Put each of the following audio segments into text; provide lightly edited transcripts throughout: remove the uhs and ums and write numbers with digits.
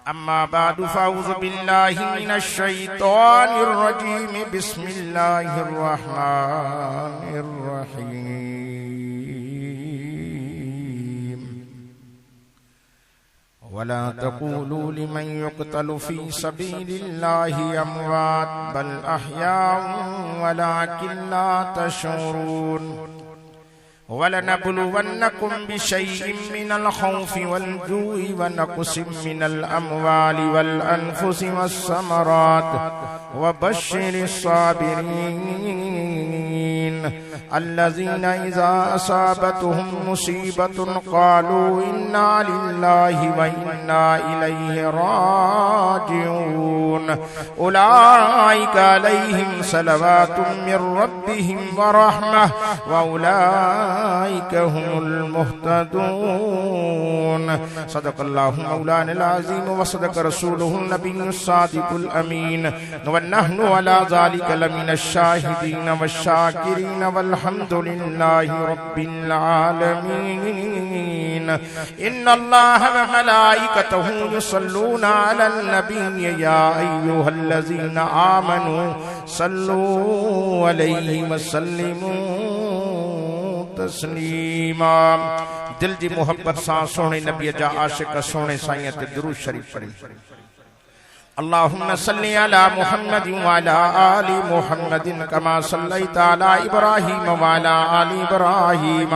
अम्मा बादु फ़अऊज़ु बिल्लाहि मिनश शैतानिर रजीम बिस्मिल्लाहिर रहमानिर रहीम वला तक़ूलू लिमन युक़तलु फ़ी सबीलिल्लाहि अमवात बल अहयाउन वलाकिन ला तशऊरून वलनबलुवन्नकुम बिशैइन मिनल खौफि वल जूइ व नक़सिम मिनल अमवालि वल अनफुसि वस्समरात व बश्शिरिस साबिरीन अल्लज़ीना इज़ा असाबतहुम मुसीबतुन क़ालू इन्ना लिल्लाहि व इन्ना इलैहि राजिऊन उलाइका अलैहिम सलवातुम मिर रब्बिहिम व रहमह व उलाइका हुमुल मुहतदून। सदक़ल्लाहु मौलाना अज़ीम व सदक़ रसूलुहुन नबियुस सादिकुल अमीन व नहनु अला ज़ालिका लमिनश शाहिदीन वश्शाकिरीन वल्हम्दुलिल्लाहि रब्बिल आलमीन। इन्नल्लाह व मलाइकतहु युसल्लूना अलन नबी या अय्युहल्लज़ीना आमनू सल्लू अलैहि व सल्लिमू तस्लीमा। दिल जी मोहब्बत सां सोने नबी जा आशिक सोने साईं ते दुरूद शरीफ पढ़ी। अल्लाहुम्मा सल्लि अला मुहम्मदिन व अला आलि मुहम्मदिन कमा सल्लैता अला इब्राहीम व अला आलि इब्राहीम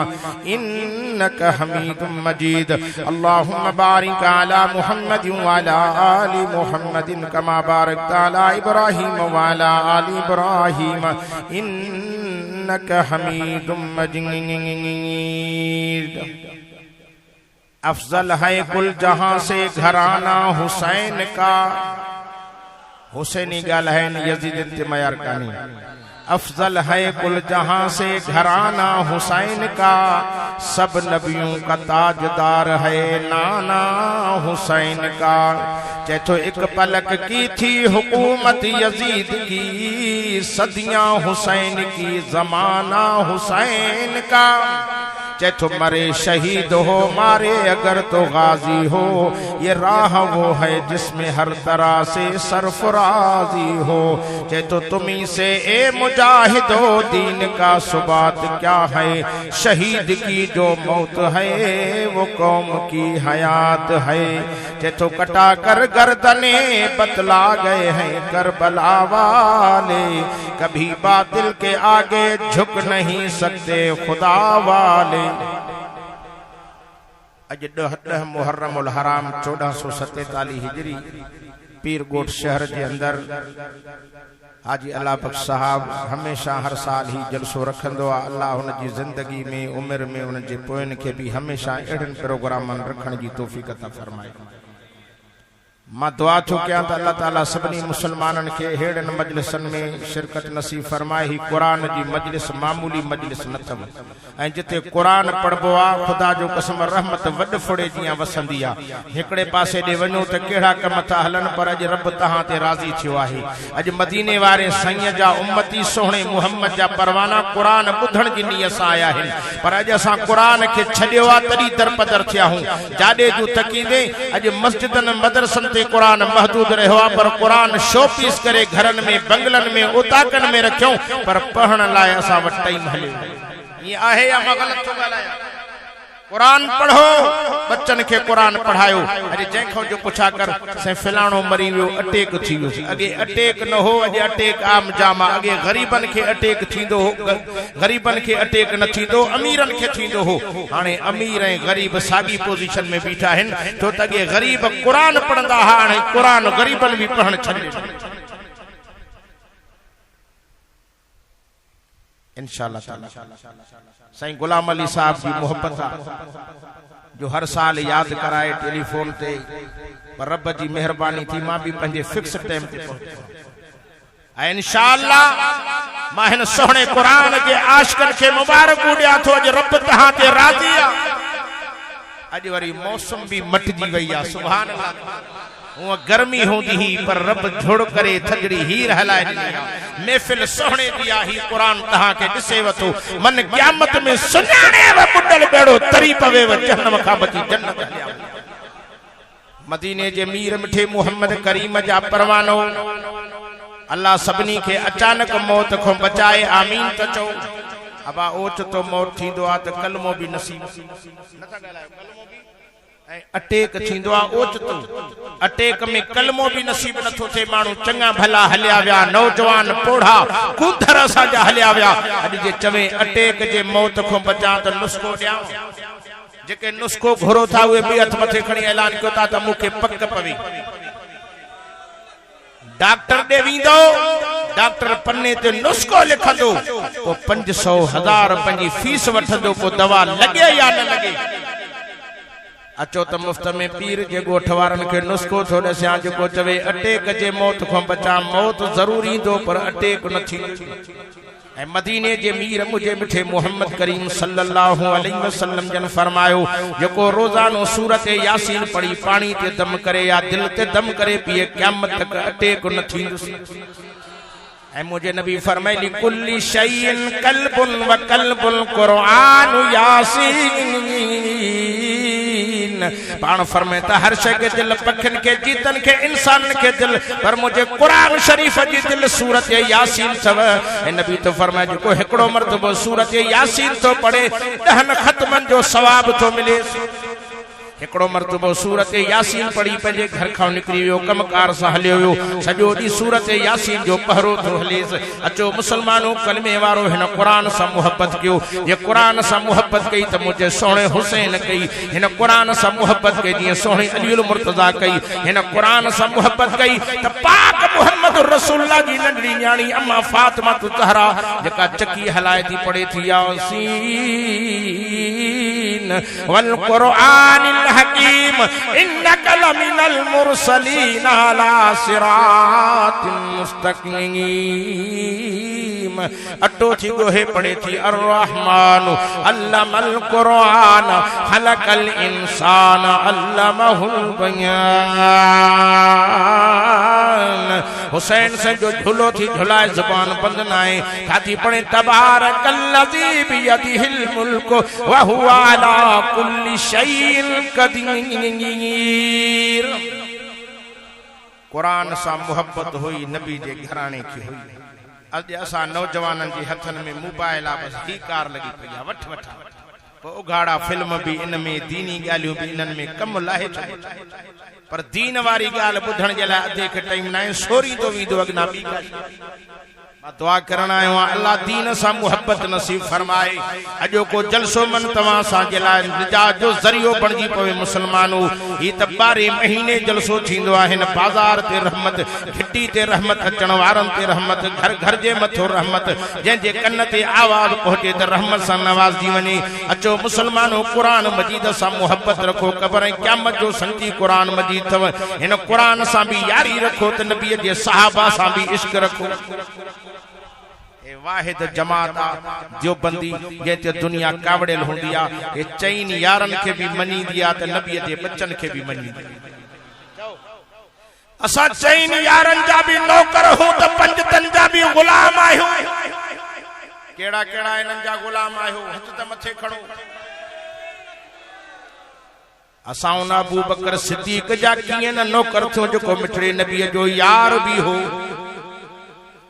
इन्नका हमीदुम मजीद। अल्लाहुम्मा बारिक अला मुहम्मदिन व अला आलि मुहम्मदिन कमा बारकता अला इब्राहीम व अला आलि इब्राहीम इन्नका हमीदुम मजीद। अफजल है कुल जहां से घराना हुसैन का। हुसैनी गालहैन यजीद इंतमयार कानी। अफजल है कुल जहां से घराना हुसैन का, सब नबियों का ताजदार है नाना हुसैन का। चैथो एक पलक की थी हुकूमत यजीद की, सदियां हुसैन की जमाना हुसैन का। चैथो मरे शहीद हो मारे अगर तो गाजी हो, ये राह वो है जिसमें हर तरह से सरफराजी हो। चैथो तुम्ही से ए मुजाहिदो दीन का सुबात क्या है, शहीद की जो मौत है वो कौम की हयात है। चैथो कटा कर गर्दने बतला गए हैं करबला वाले, कभी बातिल के आगे झुक नहीं सकते खुदा वाले। अज 10 मुहर्रमुल हराम 1447 हिजरी पीरगोट शहर के अंदर हाजी अल्लाह बख्श साहब हमेशा हर साल ही जलसो रखंदो आहे। अल्लाह हुन जी ज़िंदगी में उम्र में उन जे पोयन खे भी हमेशा अहिड़नि प्रोग्रामनि रखण जी तौफ़ीक़ अता फरमाए। मां दुआ थो कयां त अल्लाह ताला सभिनी मुसलमाननि खे अहिड़नि मजलिसनि में शिरकत नसीब फरमाए। ही क़ुरान जी मजलिस मामूली मजलिस न अथव, ऐं जिते क़ुरान पढ़बो आहे ख़ुदा जो कसम रहमत वॾ फुड़े जीअं वसंदी आहे। हिकिड़े पासे ॾे वञो त कहिड़ा कम था हलनि, पर अॼु रब तव्हां ते राज़ी थियो आहे। अॼु मदीने वारे साईं जा उम्मती सोहणे मुहम्मद जा परवाना क़ुरान ॿुधण जी नीयत सां आया आहिनि, पर अॼु असां क़ुरान खे छॾियो आहे तॾहिं दरपदर थिया आहियूं। जाॾे जूं तकींदे अॼु मस्जिदनि मदरसनि कुरान महदूद रहो, पर कुरान शोपीस करे घरन में बंगलन में उताकन में रखियो, पर पढ़ण लाए असा वट टाइम हले। ये आहे या मां गलत थो ॻाल्हायां? कुरान पढ़ो, बच्चन के कुरान पढ़ायो। अरे जंहिंखां जो पुछा कर से फलाणो मरी वियो, अटैक थी वियो। अगे अटैक न हो, अॼु अटैक आम जाम आहे। अगे गरीबन के अटैक थींदो हो, गरीबन के अटैक न थींदो, अमीरन के थींदो हो। हाणे अमीर ऐं गरीब साॻी पोजीशन में बीठा आहिनि, छो त अगे गरीब कुरान पढ़ंदा हुआ, हाणे कुरान गरीबन भी पढ़ण छॾे। इंशाअल्लाह ताला साईं गुलाम अली साहब की मोहब्बत जो हर साल याद कराए टेलीफोन ते, पर रब जी मेहरबानी थी मां भी पंहिंजे फिक्स टाइम ते पहुतो। इंशाअल्लाह मां हिन सोहणे कुरान के आशिकन के मुबारक ॾियां थो। अॼु रब तहां ते राज़ी आहे। अॼु वरी मौसम भी मटिजी वई आहे। सुभान अल्लाह। वो गर्मी होंदी ही, पर रब झोड़ करे थजड़ी हीर हलाए ॾिनी। महफिल सोहणे दी आही, कुरान तहां के ॾिसे वठो। मन क़यामत में सुञाणे व बुॾल बेड़ो तरी पवे व जहन्नम खां बची जन्नत हलिया। मदीने जे मीर मिठे मोहम्मद करीम जा परवानो अल्लाह सभिनी खे अचानक मौत को बचाए आमीन त चओ। अबा ओच तो मौत थींदो आ त कलमो भी नसीब नथा ॻाल्हायो कलमो भी ऐं अटैक थींदो आ ओच तो अटैक में कलमो भी नसीब नथो थे। माण्हू चङा भला हलिया विया नौजवान पोढ़ा कूधर असांजा हलिया विया अॼु जे चवे अटैक जे मौत को बचा त नुस्खो ॾियां जेके नुस्खो घुरो था उहे बि हथ मथे खणी ऐलान कयो था त मूंखे पक पवे। डॉक्टर दे वींदो डॉक्टर पन्ने ते नुस्खो लिखंदो वो 500,000 पंजी फीस वठंदो को दवा लगे या न लगे। अचो त मुफ्त में पीर जे गोठ वारन के नुस्खो थो दसियां जेको चवे अटैक जे मौत को बचा मौत जरूर ईंदो पर अटैक न थी। ऐं मदीने जे मीर मुझे मिठे मोहम्मद करीम सल्लल्लाहु अलैहि वसल्लम जन फरमायो जेको रोजानो सूरत यासीन पढ़ी पानी ते दम करे या दिल ते दम करे पिए क़यामत तक अटैक न थींदुसि। ऐं मुझे नबी फरमाइली कुल्ली शैइन कल्बुन व कल्बुल कुरान यासीन। पाण फरमाता हर शय के दिल पखन के जीतन के इंसान के दिल पर मुझे कुरान शरीफ जी दिल सूरत यासीन सब। ऐं नबी तो फरमाए जो एकड़ो मर्तबो सूरत यासीन तो पढ़े 10 खत्मन जो सवाब तो मिले। एकड़ो मर्तबो सूरत यासीन पढ़ी पंहिंजे घर खां निकरी वियो कमकार सां हलियो वियो सॼो ॾींहुं सूरत यासीन जो पहरो थो हलेसि। अचो मुसलमानो कलमे वारो हिन क़ुरान सां मुहबत कयो। ये क़ुरान सां मुहबत कई त मुंहिंजे सोणे हुसैन कई हिन क़ुरान सां मुहबत कई जीअं सोणे अलीउल मुर्तज़ा कई हिन क़ुरान सां मुहबत कई त पाक मुहम्मद रसूलुल्लाह जी नंढड़ी न्याणी अम्मा फातिमा ज़हरा जेका चकी हलाए थी पढ़े थी यासीन वल क़ुरानिल हकीम इन्नका लमिनल मुरसलीन अला सिरातिन मुस्तकीम। अटो थी गोहे पढ़े थी अर्रहमान अल्लमल कुरान खलकल इंसान अल्लमहुल बयान। हुसैन से जो झूलो थी झुलाए जुबान बंद नाए खाती पढ़े तबारकल्लज़ी बियदिहिल मुल्क व हुवा अला कुल्ली शैइन कदीर। कुरान सां मुहब्बत हुई नबी जे घराणे की हुई। अज असां नौजवानन जे हथन में मोबाइल आ बस ही कार लगी पई आ वठ वठ उघाड़ा फिल्म भी इन में दीनी गालियों भी इन में कम लाहे छो पर दीन वारी गाल बुधण जे लाइ अधे के टाइम ना सोरी तो वीदो अगना बी दुआ करना आयो अल्लाह दीन सा मुहब्बत नसीब फरमाए। अजो को जलसो मन तवा सा जे लाइ निजात जो जरियो बनजी पवे। मुसलमानो ई त 12 महीने जलसो थींदो आहे न बाजार ते रहमत घिट्टी ते रहमत अचण वारन ते रहमत घर घर जे मथो रहमत जे जे कन ते आवाज पहुचे त रहमत सा नवाजी वने। अचो मुसलमानो कुरान मजीद सा मुहब्बत रखो कबर क़यामत जो संगी कुरान मजीद थव इन कुरान सा भी यारी रखो त नबी जे सहाबा सा भी इश्क रखो। वाहिद जमात जो बंदी जे दुनिया कावड़ेल हुंदी आ ए चईन यारन के भी मनी दिया त नबी जे बच्चन के भी मनी असा चईन यारन जा भी नौकर हो त पंज तन जा भी गुलाम आयो। केड़ा केड़ा इनन जा गुलाम आयो हथ त मथे खड़ो। असा उन अबू बकर सिद्दीक जा किए न नौकर थो जो मिठड़े नबी जो यार भी हो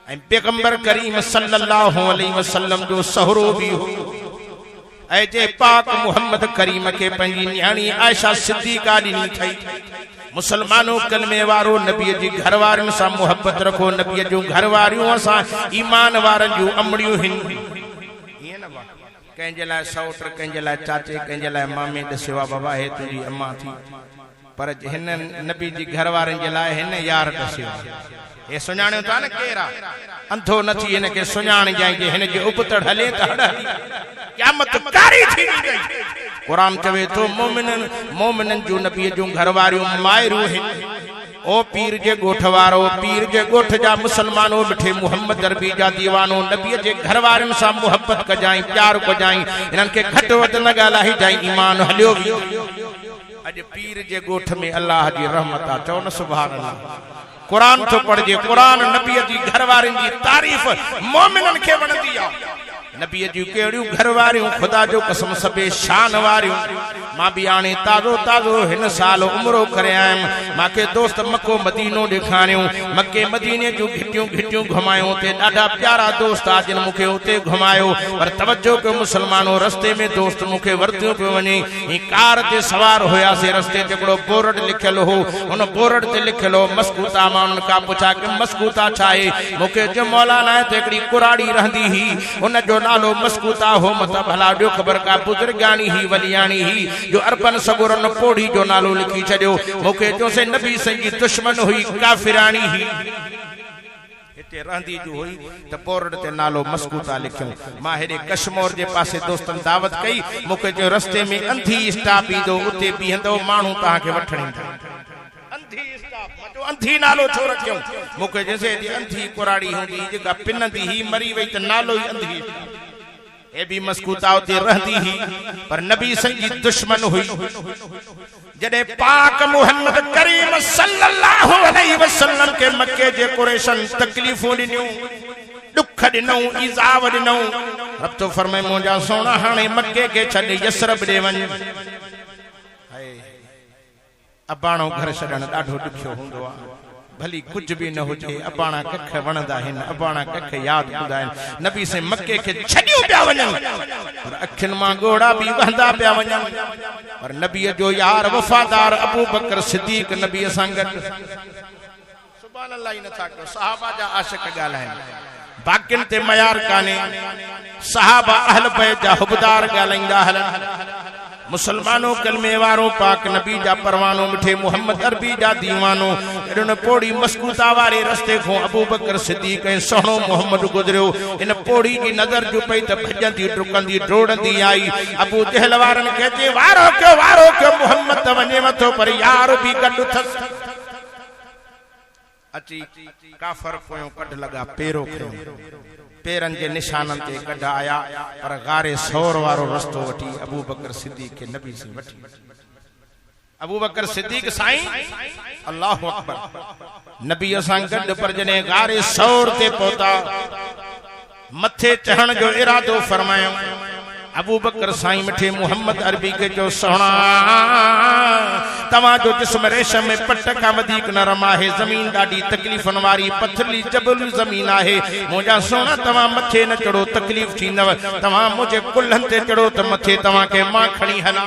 ऐं पैगंबर करीम सल्लल्लाहु अलैहि वसल्लम जो सहरो भी हो। ऐं जे पाक मुहम्मद करीम के पंजी न्याणी आयशा सिद्दीका ॾिनी थई। मुसलमानो कलमे वारो नबी जी घर वारन सा मुहब्बत रखो। नबी जो घर वारियों असा ईमान वारन जो अमड़ियों हिन ये न कंहिंजे लाइ सौट कंहिंजे लाइ चाचे कंहिंजे लाइ मामे दसियो बाबा हे तुंहिंजी अम्मा थी पर हिन नबी जी घर वारन जे लाइ हिन यार दसियो ये सुञाणियो था न केरा अंधो नथी इन के सुञाण जाए जे हिन जे उपतड़ हले त हड़ क़यामत कारी थी गई। कुरान चवे तो मोमिनन जो नबी जो घर वारियों मायरू है। ओ पीर जे गोठ वारो पीर जे गोठ जा मुसलमानो मिठे मुहम्मद अरबी जा दीवानो नबी जे घर वारन सा मुहब्बत कजाई प्यार को जाई इनन के घट वध न गालाही जाई ईमान हलियो भी। अज पीर जे गोठ में अल्लाह जी रहमत आ चो न सुभान अल्लाह। कुरान तो पढ़जे कुरान नबी जी घर वारन जी तारीफ मोमिनन के वणदी आ। नबी जी केड़ियों घर वारियों खुदा जो कसम सबे शान वारियों मां भी आने ताजो ताजो हिन साल उम्रो करे आयम माके दोस्त मक्को मदीनो दिखारियो मक्के मदीने जो घिटियों घिटियों घुमायो ते डाढा प्यारा दोस्त आ जिन मुखे उते घुमायो पर तवज्जो के मुसलमानों रस्ते में दोस्त मुखे वर्तियों पे वने ई कार ते सवार होया से रस्ते ते कोड़ो बोर्ड लिखल हो उन बोर्ड ते लिखल हो मस्कूता मां का पूछा कि मस्कूता छाए मुखे जो मौलाना ते एकड़ी कुराड़ी रहंदी ही उन जो नालो मस्कूता हो मत भला जो खबर का बुजुर्गानी ही वलियानी ही जो अरबन सगुरन पोड़ी जो नालो लिखी छड़ियो मुखे जो से नबी संगी दुश्मन हुई काफिरानी ही इते रहंदी जो हुई त बोर्ड ते नालो मस्कूता लिखियो मां हेडे कश्मीर जे पासे दोस्तन दावत कई मुखे जो रस्ते में अंधी स्टॉप ईंदो उते बीहंदो मानू ता के वठण ईंदा अंधी स्टॉप मतो अंधी नालो छो रखियो मुखे जैसे अंधी कुराड़ी हुंदी जेका पिनंदी ही मरी वई त नालो ही अंधी ए भी मस्कूता उते रहंदी ही पर नबी संगी दुश्मन हुई जडे पाक मोहम्मद करीम सल्लल्लाहु अलैहि वसल्लम के मक्के जे कुरैशन तकलीफों दिनो दुख दिनो इजाव दिनो रब तो फरमाए मुंजा सोना हाने मक्के के छड यसरब दे वन हाय अबाणो घर छडण डाढो दुखियो हुंदो आ भली कुछ भी न होजे अबाणा कख वणदा हिन अबाणा कख याद बुदाइन नबी से मक्के के छडियो पिया वणन और अखिन मां गोड़ा भी वहंदा पिया वणन और नबी जो यार वफादार अबू बकर सिद्दीक नबी संगत सुभान अल्लाह न था को सहाबा जा आशिक गालाइन बाकिन ते मयार काने सहाबा अहल बैत जा हुबदार गालाइंदा हलन मुसलमानों कलमे वारों पाक नबी जा परवानो मिठे मोहम्मद अरबी जा दीवानो इन पोड़ी मस्कूता वारे रस्ते को अबू बकर सिद्दीक ए सोहणो मोहम्मद गुजरियो इन पोड़ी की नजर जो पई त भजंदी टुकंदी ड्रोड़ंदी आई अबू जहल वारन कहते वारो के मोहम्मद वने मथो पर यार भी गड थस अची काफर कोयो कढ लगा पेरो पेरन के निशानन ते कढा आया पर गारे सौर वारो रस्तो वठी अबू बकर सिद्दीक के नबी से वठी अबू बकर सिद्दीक साईं अल्लाहु अकबर नबी असां गड पर जने गारे सौर ते पहुता मथे चढ़न जो इरादो फरमायो अबू बकर साईं मिठे मोहम्मद अरबी के जो सोहणा तवा जो जिस्म रेशम में पट का वधीक नरम आहे जमीन डाडी तकलीफन वारी पथरली जबल जमीन आहे मुझा सोना तवा मथे न चढ़ो तकलीफ थींदव तवा मुझे कुल्हन ते चढ़ो त मथे तवा के मां खणी हला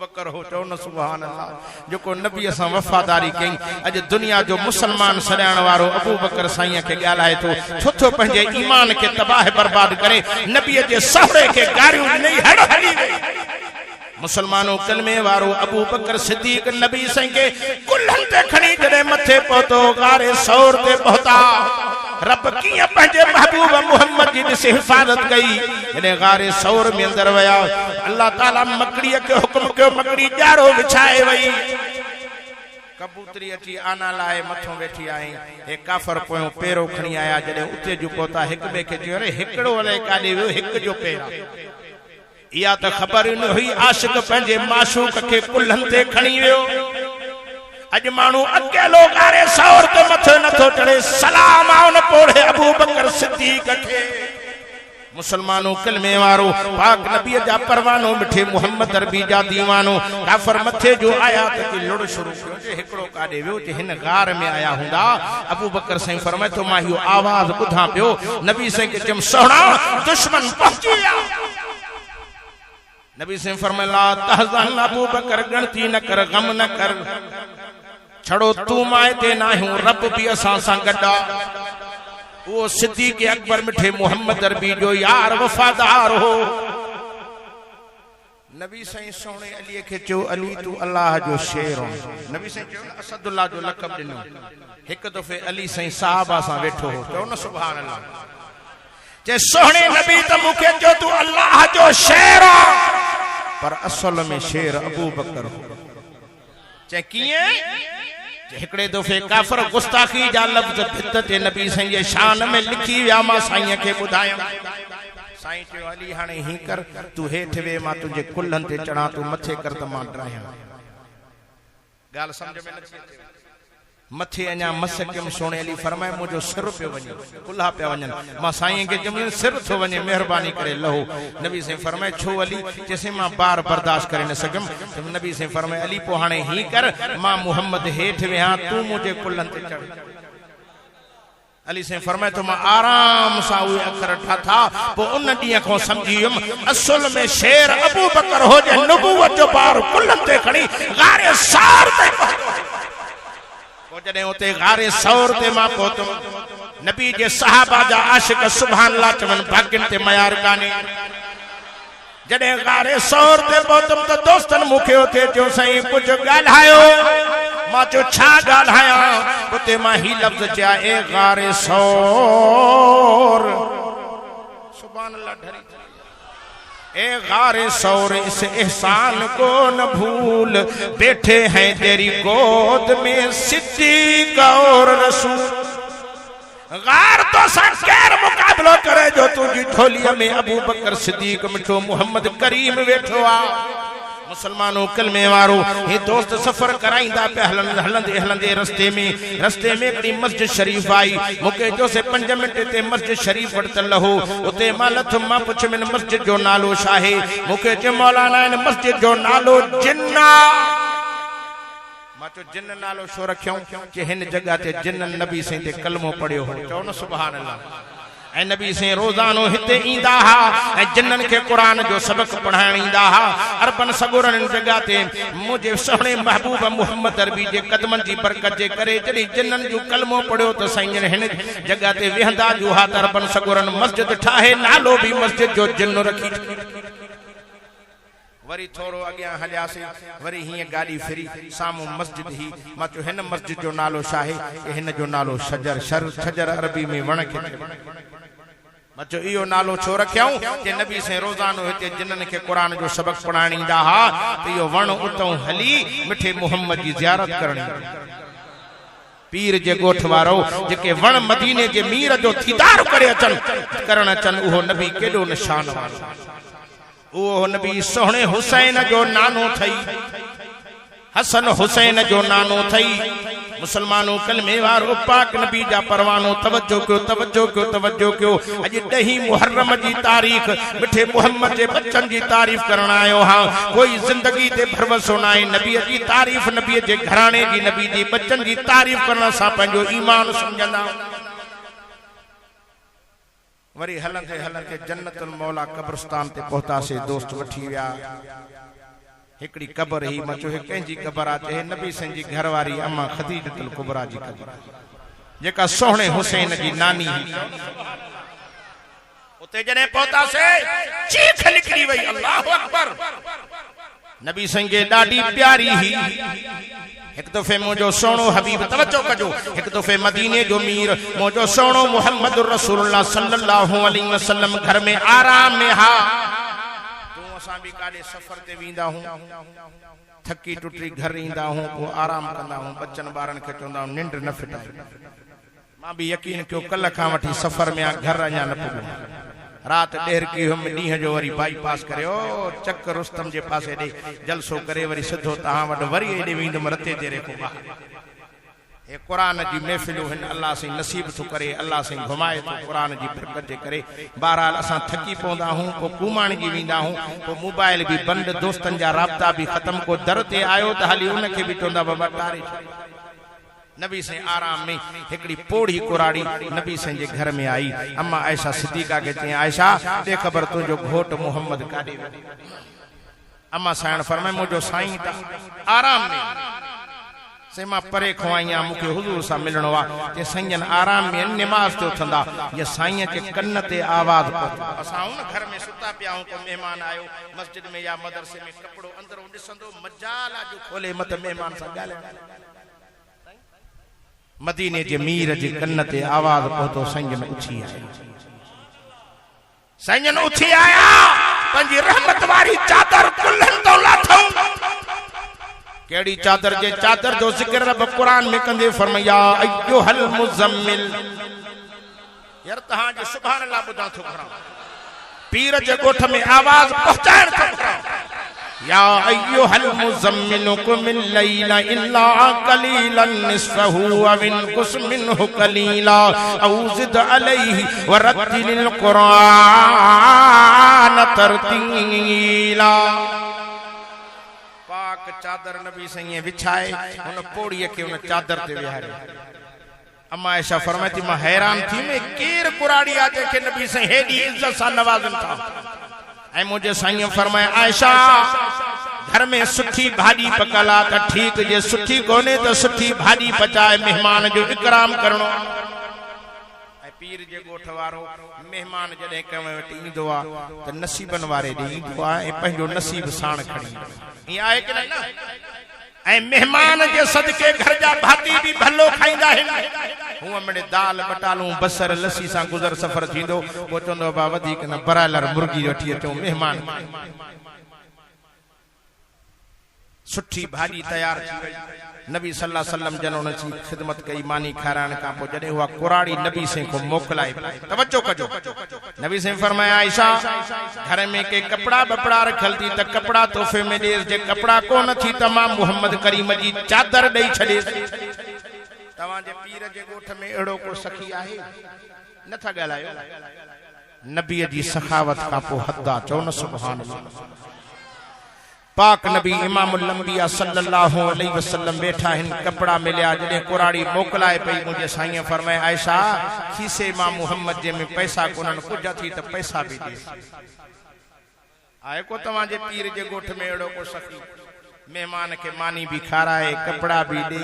बकर हो चो न सुभान अल्लाह जो को नबी असा वफादारी कई अज दुनिया जो मुसलमान सड़ाण वारो अबू बकर साईं के गालाए तो छो पंजे ईमान के तबाह बर्बाद करे नबी के सहरे के गारियों नहीं हड़ हली मुसलमानों कलमे वारो अबू बकर सिद्दीक नबी साईं के कुल्हन ते खणी जड़े मथे पहुतो गारे सौर ते पहुता रब की पंजे महबूब मोहम्मद जी से हिफाजत कई ने गारे सौर में अंदर वया अल्लाह ताला मकड़ी के हुक्म के मकड़ी जारो बिछाए वई कबूतरी अची आना लाए मथो बैठी आई ए काफर पोयो पेरो खणी आया जडे उते जो पोता एक बे के जो रे हिकड़ो वाले काडे वो एक जो पेरा या तो खबर न हुई आशिक पंजे माशूक के कुल्हन ते खणी वियो अज मानू अकेलो गारे सौर ते मथे नथो चढ़े सलाम आउन पोड़े अबू बकर सिद्दीक के मुसलमानों कलमे वारो पाक नबी जा परवानो मिठे मोहम्मद अरबी जा दीवानो काफर मथे जो आया त लड़ शुरू कयो जे हिकड़ो काडे वियो जे हिन गार में आया हुंदा अबू बकर साईं फरमाए तो मां यो आवाज बुधा पियो नबी साईं के जम सोहणा दुश्मन पहुंची विया नबी साईं फरमाए ला तहज़न अबू बकर गणती न कर गम न कर छड़ो तू माए ते ना हूं रब भी असा सा गड्डा वो सिद्दीक अकबर मिठे मोहम्मद अरबी जो यार वफादार हो नबी साईं सोने अली के चो अली तू अल्लाह जो शेर हो नबी साईं चो असदुल्लाह जो लक़ब दिनो एक दफे अली साईं साहबा सा बैठो हो चो न सुभान अल्लाह जे सोने नबी त मुके जो तू अल्लाह जो शेर हो पर असल में शेर अबू बकर हो चे किए एकड़े दफे काफर गुस्ताखी जा लफ्ज भित नबी साईं जे शान में लिखी विया मां साईं के बुधायो साईं चयो अली हाने ही कर तू हेठ वे मां तुझे कुल्हन ते चढ़ा तू मथे कर त मां डराया गाल समझ में नथी अचे मथे अञा मस कयमि सोणे अली फरमाए मुंहिंजो सिर पियो वञे कुल्हा पिया वञनि मां साईं खे चयुमि सिर थो वञे महिरबानी करे लहो नबी साईं फरमाए छो अली चइसि मां बार बर्दाश्त करे न सघियुमि नबी साईं फरमाए अली पोइ हाणे ही कर मां मुहम्मद हेठि वेहां तूं मुंहिंजे कुल्हनि ते चढ़ अली साईं फरमाए तो मां आराम सां उहे अखर ठाथा पोइ उन ॾींहं खां सम्झी वियुमि असुल में शेर अबू बकर हुजे नबूवत जो बार कुल्हनि ते खणी गारे सार ते जॾहिं उते गारे सौर ते मां पहुतुमि नबी जे सहाबा जा आशिक सुभान अल्लाह चवनि भाग्यनि ते मयार कान्हे जॾहिं गारे सौर ते पहुतुमि त दोस्तनि मूंखे उते चयो साईं कुझु ॻाल्हायो मां चयो छा ॻाल्हायां उते मां ही लफ़्ज़ चया ए गारे सौर सुभान अल्लाह ढरी ए गारे सौर इस एहसान को न भूल बैठे हैं तेरी गोद में सिद्दीक और रसूल गार तो संकेर मुकाबलो करे जो तुझी ढोलिया में अबू बकर सिद्दीक मिठो मोहम्मद करीम वेठो आ मुसलमानों कलमे वारो हे दोस्त सफर कराइंदा पे हलंदे हलंदे रस्ते में हिकड़ी मस्जिद शरीफ आई मुके जो से 5 मिनट ते मस्जिद शरीफ वटि लहो उते मां लथुम मां पुछमिन मस्जिद जो नालो छाहे मुके जे मौलाना इन मस्जिद जो नालो जिन्ना मां चयो जिन्न नालो छो रखियो जे हिन जगह ते जिन्न नबी साईं ते कलमो पढ़ियो हो चओ न सुभान अल्लाह ऐं नबी साईं रोज़ानो हिते ईंदा हा ऐं जिन्ननि खे क़ुरान जो सबक पढ़ाइण ईंदा हा अरबन सगुरन जगह ते मुंहिंजे सुहिणे महबूब मुहम्मद अरबी जे कदमनि जी बरकत जे करे जॾहिं जिन्ननि जो कलमो पढ़ियो त साईं हिन जगह ते वेहंदा जो हा त अरबन सगुरन मस्जिद ठाहे नालो बि मस्जिद जो जिन्न रखी वरी थोरो अॻियां हलियासीं वरी हीअं गाॾी फिरी साम्हूं मस्जिद ही मां चयो हिन मस्जिद जो नालो छा आहे हिन जो नालो छजर अरबी में वण खे मां चयो इहो नालो छो रखियऊं कि नबी साईं रोज़ानो हिते जिन्ननि खे क़ुरान जो सबक पढ़ाइण ईंदा हा त इहो वण उतां हली मिठे मुहम्मद जी ज़ियारत करणी पीर जे ॻोठ वारो जेके वण मदीने जे मीर जो दीदार करे करण अचनि उहो नबी केॾो निशान वारो उहो नबी सोहणे हुसैन जो नानो थई हसन हुसैन जो नानो थई मुसलमानों कलमे वारो पाक नबी जा परवानो तवज्जो कयो अज 10 मुहर्रम जी तारीख मिठे मोहम्मद जे बच्चन जी तारीफ करण आयो हां कोई जिंदगी ते भरवसो नाहे नबी जी तारीफ नबी जे घराणे जी नबी जी बच्चन जी तारीफ करण सा पंजो ईमान समझंदा वरी हलंदे जन्नतुल मौला कब्रिस्तान ते पहुतासे दोस्त वठी विया हिकड़ी कबर ही मचो है कंहिंजी कबर आहे नबी साईं जी घरवारी अम्मा खदीजतुल कुबरा जी कबर जेका सोहणे हुसैन जी नानी उते जने पहुतासे चीख निकरी वई अल्लाहु अकबर नबी साईं के ॾाढी प्यारी ही एक दफे मुझो सोनो हबीब तवज्जो कजो एक दफे मदीने जो मीर मुझो सोनो मुहम्मद रसूलुल्लाह सल्लल्लाहु अलैहि वसल्लम घर में आराम में हा असां भी काडे सफर ते वींदा हूं थकी टुटी घर ईंदा हूं को आराम कंदा हूं बच्चन बारन खे चोंदा हूं निंड न फिटाए मां भी यकीन कयो कल खां वठी सफर में घर अञा न पुगो रात देर की हम नीह जो वरी बाईपास करियो चक रुस्तम जे पासे दे जलसो करे वरी सिधो तहां वड वरी एडे वींदम रते ते रेखो बा ए कुरान जी महफिल हिन अल्लाह से नसीब तो करे अल्लाह से घुमाए तो कुरान जी बरकत जे करे बहरहाल असां थकी पौंदा हूं को कुमाण जी वींदा हूं को मोबाइल भी बंद दोस्तन जा राब्ता भी खत्म को दर ते आयो त हाली उन के भी चोंदा बाबा तारे नबी से आराम में हिकड़ी पोड़ी कुराड़ी नबी से जे घर में आई अम्मा आयशा सिद्दीका के चई आयशा दे खबर तुझो घोट मोहम्मद काडे अम्मा साईं फरमाए मुझो साईं ता आराम में से मां परे खवाइया मुके हुजूर सा मिलणो वा ते साईं आराम में नमाज तो थंदा ये साईं के कन्न ते आवाज पहुतो असां उन घर में सुता पिया हूं को मेहमान आयो मस्जिद में या मदरसे में कपड़ो अंदर ॾिसंदो मजाला जो खोले मत मेहमान सा गाले मदीने जे मीर जे कन्न ते आवाज पहुतो साईं उठी आया साईं उठी आया पंजी रहमत वारी चादर कुल्हन तो लाथो केड़ी चादर जे चादर जो जिक्र रब कुरान में कंदे फरमाया अय्युहल मुज़म्मिल यार तहां जे सुभान अल्लाह बुधा थो करा पीर जे गोठ में आवाज पहुंचाण थो करा या अय्युहल मुज़म्मिल कुमिल लैला इल्ला कलीलन निस्फहु व इनकुस मिन्हु कलीला औ ज़िद अलैहि व रत्तिलिल कुरान तरतीला। पाक चादर नबी सैये विछाए उन पोड़ीअ खे उन चादर ते विहारे। अम्मा आयशा फरमाती मां हैरान थी मैं केर कुराड़ी आ जेके नबी सैये हेॾी इज्जत सां नवाज़नि था। ऐं मुझे साईं फरमाए आयशा घर में सुठी भाॼी पकल आ त ठीक, जे सुठी कोने तो सुठी भाॼी पचाए मेहमान जो इकराम करणो। ऐं पीर जे ॻोठ वारो मेहमान जॾहिं कंहिं वटि ईंदो आ त नसीबन वारे ॾे ईंदो आ ऐं पंहिंजो नसीब साण खणी ईंदो आहे कि न। ऐं मेहमान जे सदके घर जा भाती भी भलो खाईंदा आहिनि। हूअं मिड़े दाल बटालूं बसर लस्सी सां गुज़र सफ़र थींदो पोइ चवंदो बा वधीक न बरालर मुर्गी वठी अचो मेहमान। सुठी भाॼी तयार थी वई। नबी सल्लल्लाहु अलैहि वसल्लम जन उन जी ख़िदमत कई मानी खाराइण खां पोइ जॾहिं उहा कुराड़ी नबी से को मोकिलाए तवज्जो कजो। नबी से फरमाया आयशा घर में के कपड़ा बपड़ा रखल थी त कपड़ा तोहफे में ॾेस, जे कपड़ा कोन थी त मां मोहम्मद करीम जी चादर ॾेई छॾे। तव्हांजे पीर जे ॻोठ में अहिड़ो को सखी आहे? नथा ॻाल्हायो। नबीअ जी सखावत खां पोइ हद आहे। चओ न सुभान अल्लाह। पाक नबी इमामुल अंबिया सल्लल्लाहु अलैहि वसल्लम बैठा हिन कपड़ा मिलिया जॾहिं कुराड़ी मोकिलाए पई मुझे साईं फरमाए आयशा खीसे मां मोहम्मद जे में पैसा कोन्हनि, कुझ थी त पैसा बि ॾे। आहे को तव्हांजे पीर जे ॻोठ में अहिड़ो को सखी मेहमान के मानी भी खाराए कपड़ा भी दे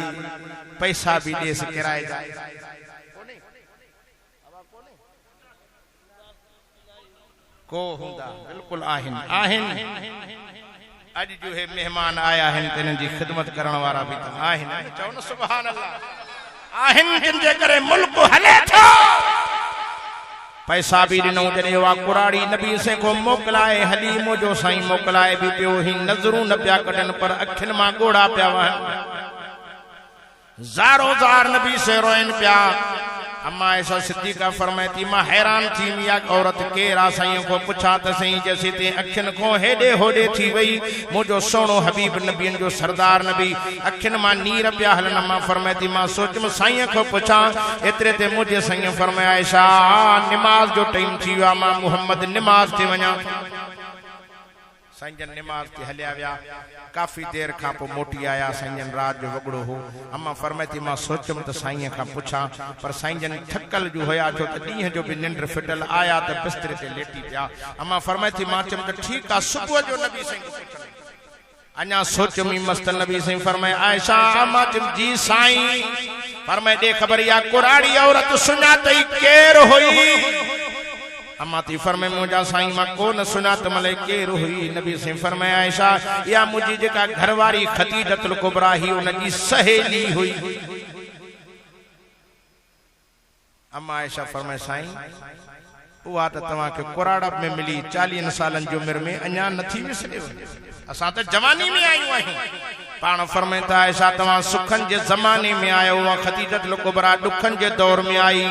पैसा भी दे से किराए जा को हुंदा बिल्कुल आहिन आहिन। अज जो है मेहमान आया है तिन जी खिदमत करण वारा भी आहिन। चओ न सुभान अल्लाह। आहिन जिन जे करे मुल्क हले थो। पैसा भी दिनों जॾहिं वा कुराड़ी नबी से को मोकिलाए हलीमो जो साईं मोकिलाए भी पियो ही नज़रूं न पिया कढनि पर अखियुनि मां ॻोढ़ा पिया वहनि। ज़ारो ज़ार नबी से रोइन पिया। अम्मा आयशा सिद्दीक़ा फरमाती मां हैरान थी मिया औरत केर आ साईं को पुछा त सही जैसे ते अखियुनि को हेॾे होॾे थी वई। मुंहिंजो सोनो हबीब नबियनि जो सरदार नबी अखियुनि मां नीर पिया हलनि। मां फरमाती मां सोचम साईं को पुछा एतिरे ते मुंहिंजे साईं फरमाया आयशा निमाज़ जो टाइम थी वियो आहे मां मोहम्मद निमाज़ ते वञा। साईं जन निमाज़ ते हलिया विया। काफ़ी देर खां पोइ मोटी आया। साईं जन रात जो वॻड़ो हो। अम्मा फरमाती मां सोचम त साईं खां पुछा पर साईं जन थकल जो हुया छो त ॾींहं जो बि निंड फिटल आया त बिस्तरे ते लेटी पिया। अम्मा फरमाती मां चयमि त ठीकु आहे सुबुह जो नबी साईं अञा सोचमी मस्त नबी साईं फरमाए आयशा मां चयमि जी साईं फरमाए ॾे ख़बर या कुराड़ी औरत सुञातई केर हुई? अम्मा ती फरमाए मुंहिंजा साईं मां कोन सुञात मले केर हुई? नबी से फरमाया आयशा या मुंहिंजी जेका घरवारी खदीजतुल कुबरा ही उनजी सहेली हुई। अम्मा आयशा फरमाए साईं उहा त तव्हांखे कुराड़ा में मिली 40 सालनि जी उमिरि में अञा नथी विसरे असां त जवानी में आयूं आहियूं। पाण फरमाईंदा आयशा तव्हां सुखनि जे ज़माने में आयो। उहा खदीजतुल कुबरा ॾुखनि जे दौर में आई।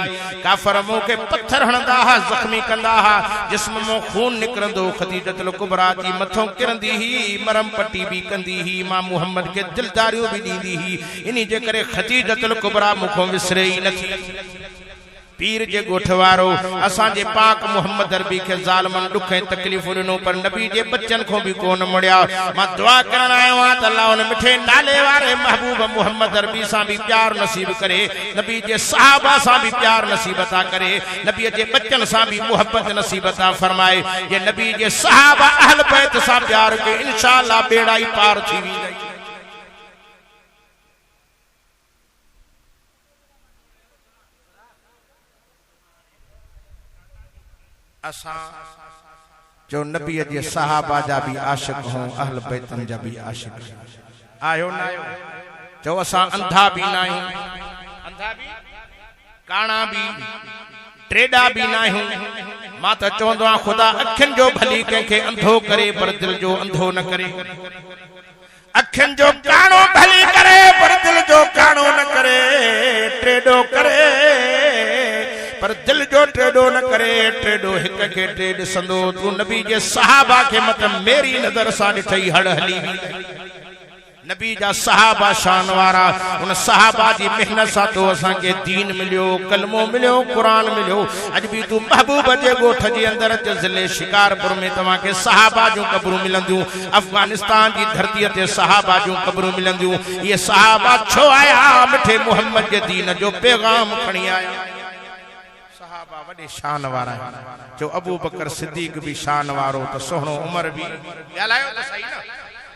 काफ़र मूंखे पत्थर हणंदा हुआ ज़ख़्मी कंदा हुआ जिस्म मां खून निकिरंदो। खदीजतुल कुबरा जी मथों किरंदी ही मरम पट्टी भी कंदी ही। मां मोहम्मद के दिलदारियूं भी ॾींदी ही। इन्ही जे करे खदीजतुल कुबरा मूंखों विसरे ई नथी। पीर जे ॻोठ वारो असांजे पाक मोहम्मद अरबी के ज़ालिमनि ॾुख ऐं तकलीफ़ूं ॾिनो पर नबी जे बच्चन को भी कोन मुड़िया। मां दुआ करण आयो आहियां त अल्लाह उन मिठे नाले वारे महबूब मोहम्मद अरबी सां भी प्यार नसीब करे। नबी जे सहाबा सां भी प्यार नसीब अता करे। नबी जे बच्चन सां भी मोहब्बत नसीब अता फरमाए। जे नबी जे सहाबा अहल बैत सां प्यार के इंशाअल्लाह बेड़ा ही पार थी वेंदी। असा जो नबी जे सहाबा जा भी आशिक हों अहल बैतन जा भी आशिक आयो न जो असा अंधा भी ना आहियूं अंधा भी काना भी टेडा भी ना आहियूं। मां त चवंदो आहियां ख़ुदा अखियुनि जो भली कंहिंखे अंधो करे पर दिल जो अंधो न करे। अखियुनि जो कानो भली करे पर दिल जो कानो न करे। टेडो करे पर दिल जो टेडो न करे टेडो हिक के टे ॾिसंदो तू नबी जे सहाबा के मत मेरी नज़र सां ॾिठई हड़ हली नबी जा सहाबा शान वारा उन सहाबा जी मेहनत सां तो असां के दीन मिलियो कलमो मिलियो कुरान मिलियो अज भी तू महबूब जे गोठ जे अंदर ज़िले शिकारपुर में तवा के सहाबा जो कब्रूं मिलंदियूं अफगानिस्तान की धरती ते सहाबा जो कब्रूं मिलंदियूं ये सहाबा छो आया मिठे मोहम्मद जे दीन जो पैगाम खणी आया सहाबा वडे शान वारा जो अबू बकर सिद्दीक भी शान वारो तो सोहणो उमर भी ॻाल्हायो त सही न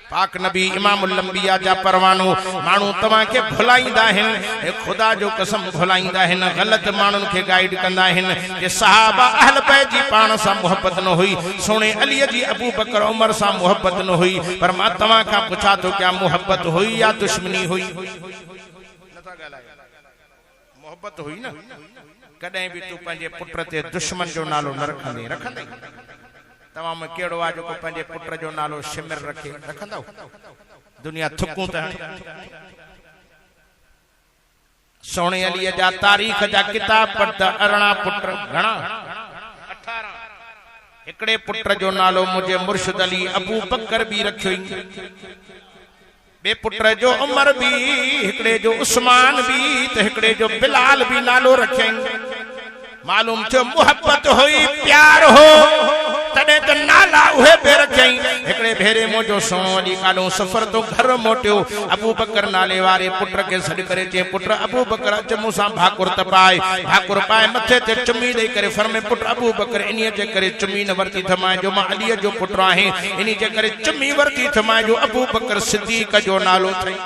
पाक नबी इमामुल अंबिया जा परवानो मानू तवा के भुलाईंदा आहिनि खुदा जो कसम भुलाईंदा आहिनि गलत मानुन के गाइड कंदा आहिनि कि सहाबा अहल बैत जी पान सा मोहब्बत न हुई सोने अली जी अबू बकर उमर सा मोहब्बत न हुई पर मां तवा का पूछा तो क्या मोहब्बत हुई या दुश्मनी हुई नथा ॻाल्हायो मोहब्बत हुई न कदे भी तू पंजे पुत्र ते दुश्मन जो नालो न रखंदे तमाम केड़ो आ जो पंजे पुत्र जो नालो शिमिर रखे रखंदो दुनिया थुकूं त सोने अली जा तारीख जा किताब पढ़ता 18 पुत्र घणा 18 एकड़े पुत्र जो नालो मुझे मुर्शिद अली अबू बकर भी रखियो बे पुत्र जो उमर भी एकड़े जो उस्मान भी ते एकड़े जो बिलाल भी नालो रखे मालूम छो मोहब्बत हुई प्यार हो तने त नाला उहे बे रखई एकड़े भेरे मोजो सोनो अली कालो सफर तो घर मोटियो अबू बकर नाले वारे पुत्र के सड करे चे पुत्र अबू बकर चमू सा भाकुर पाए मथे ते चुमी दे करे फरमे पुत्र अबू बकर इनी जे करे चुमी न वर्ती थमाए जो मां अली जो पुत्र आहे इनी जे करे चुमी वर्ती थमाए जो अबू बकर सिद्दीक जो नालो थई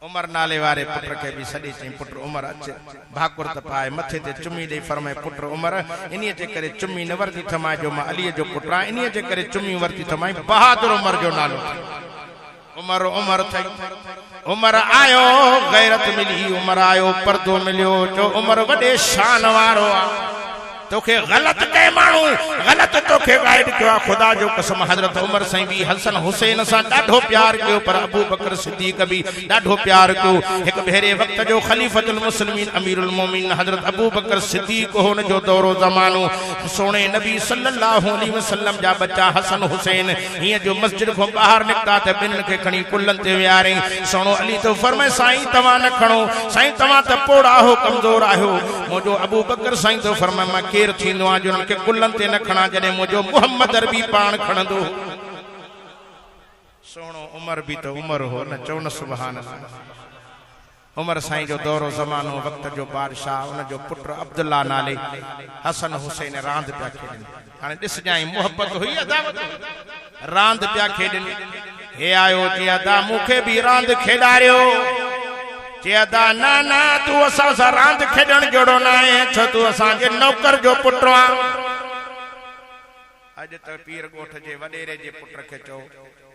उमर नाले वारे पुत्र के भी सदी चई पुत्र उमर अच भाकुर त पाए मथे ते चुमी दे फरमाए पुत्र उमर इनी जे करे चुमी न वर्ती थमाए जो मां अली जो पुत्र इनी जे करे चुमी वर्ती थमाए बहादुर उमर जो नालो उमर थई उमर आयो गैरत मिली उमर आयो पर्दो मिलियो जो उमर वडे शान वारो आ तोखे गलत के मानू गलत तोखे गाइड किया खुदा जो कसम हजरत उमर सही भी हसन हुसैन सा डाढो प्यार कियो पर अबू बकर सिद्दीक भी डाढो प्यार कियो एक भेरे वक्त जो खलीफतुल मुस्लिमीन अमीरुल मोमिनीन हजरत अबू बकर सिद्दीक होन जो दौरो जमानो सोने नबी सल्लल्लाहु अलैहि वसल्लम जा बच्चा हसन हुसैन हिय जो मस्जिद को बाहर निकता ते बिन के खणी कुलन ते वियारे सोनो अली तो फरमाए साईं तवा न खणो साईं तवा त पोड़ा हो कमजोर आयो मोजो अबू बकर साईं तो फरमाए केर थींदो आ जो उनके कुलन ते न खणा जने मुझो मोहम्मद अरबी पान खणंदो सोनो उमर भी तो उमर हो न चौन सुभान अल्लाह उमर साईं जो दौरो जमानो वक्त जो बादशाह उन जो पुत्र अब्दुल्ला नाले हसन हुसैन रांद पिया खेडन हाने दिस जाई मोहब्बत हुई अदावत रांद पिया खेडन हे आयो जे अदा मुखे भी रांद खेडारियो चेदा ना ना तू असा सा रांद खेडण जोड़ो ना है छो तू असा के नौकर जो पुत्र आ अज तक पीर गोठ जे वडेरे जे पुत्र के चो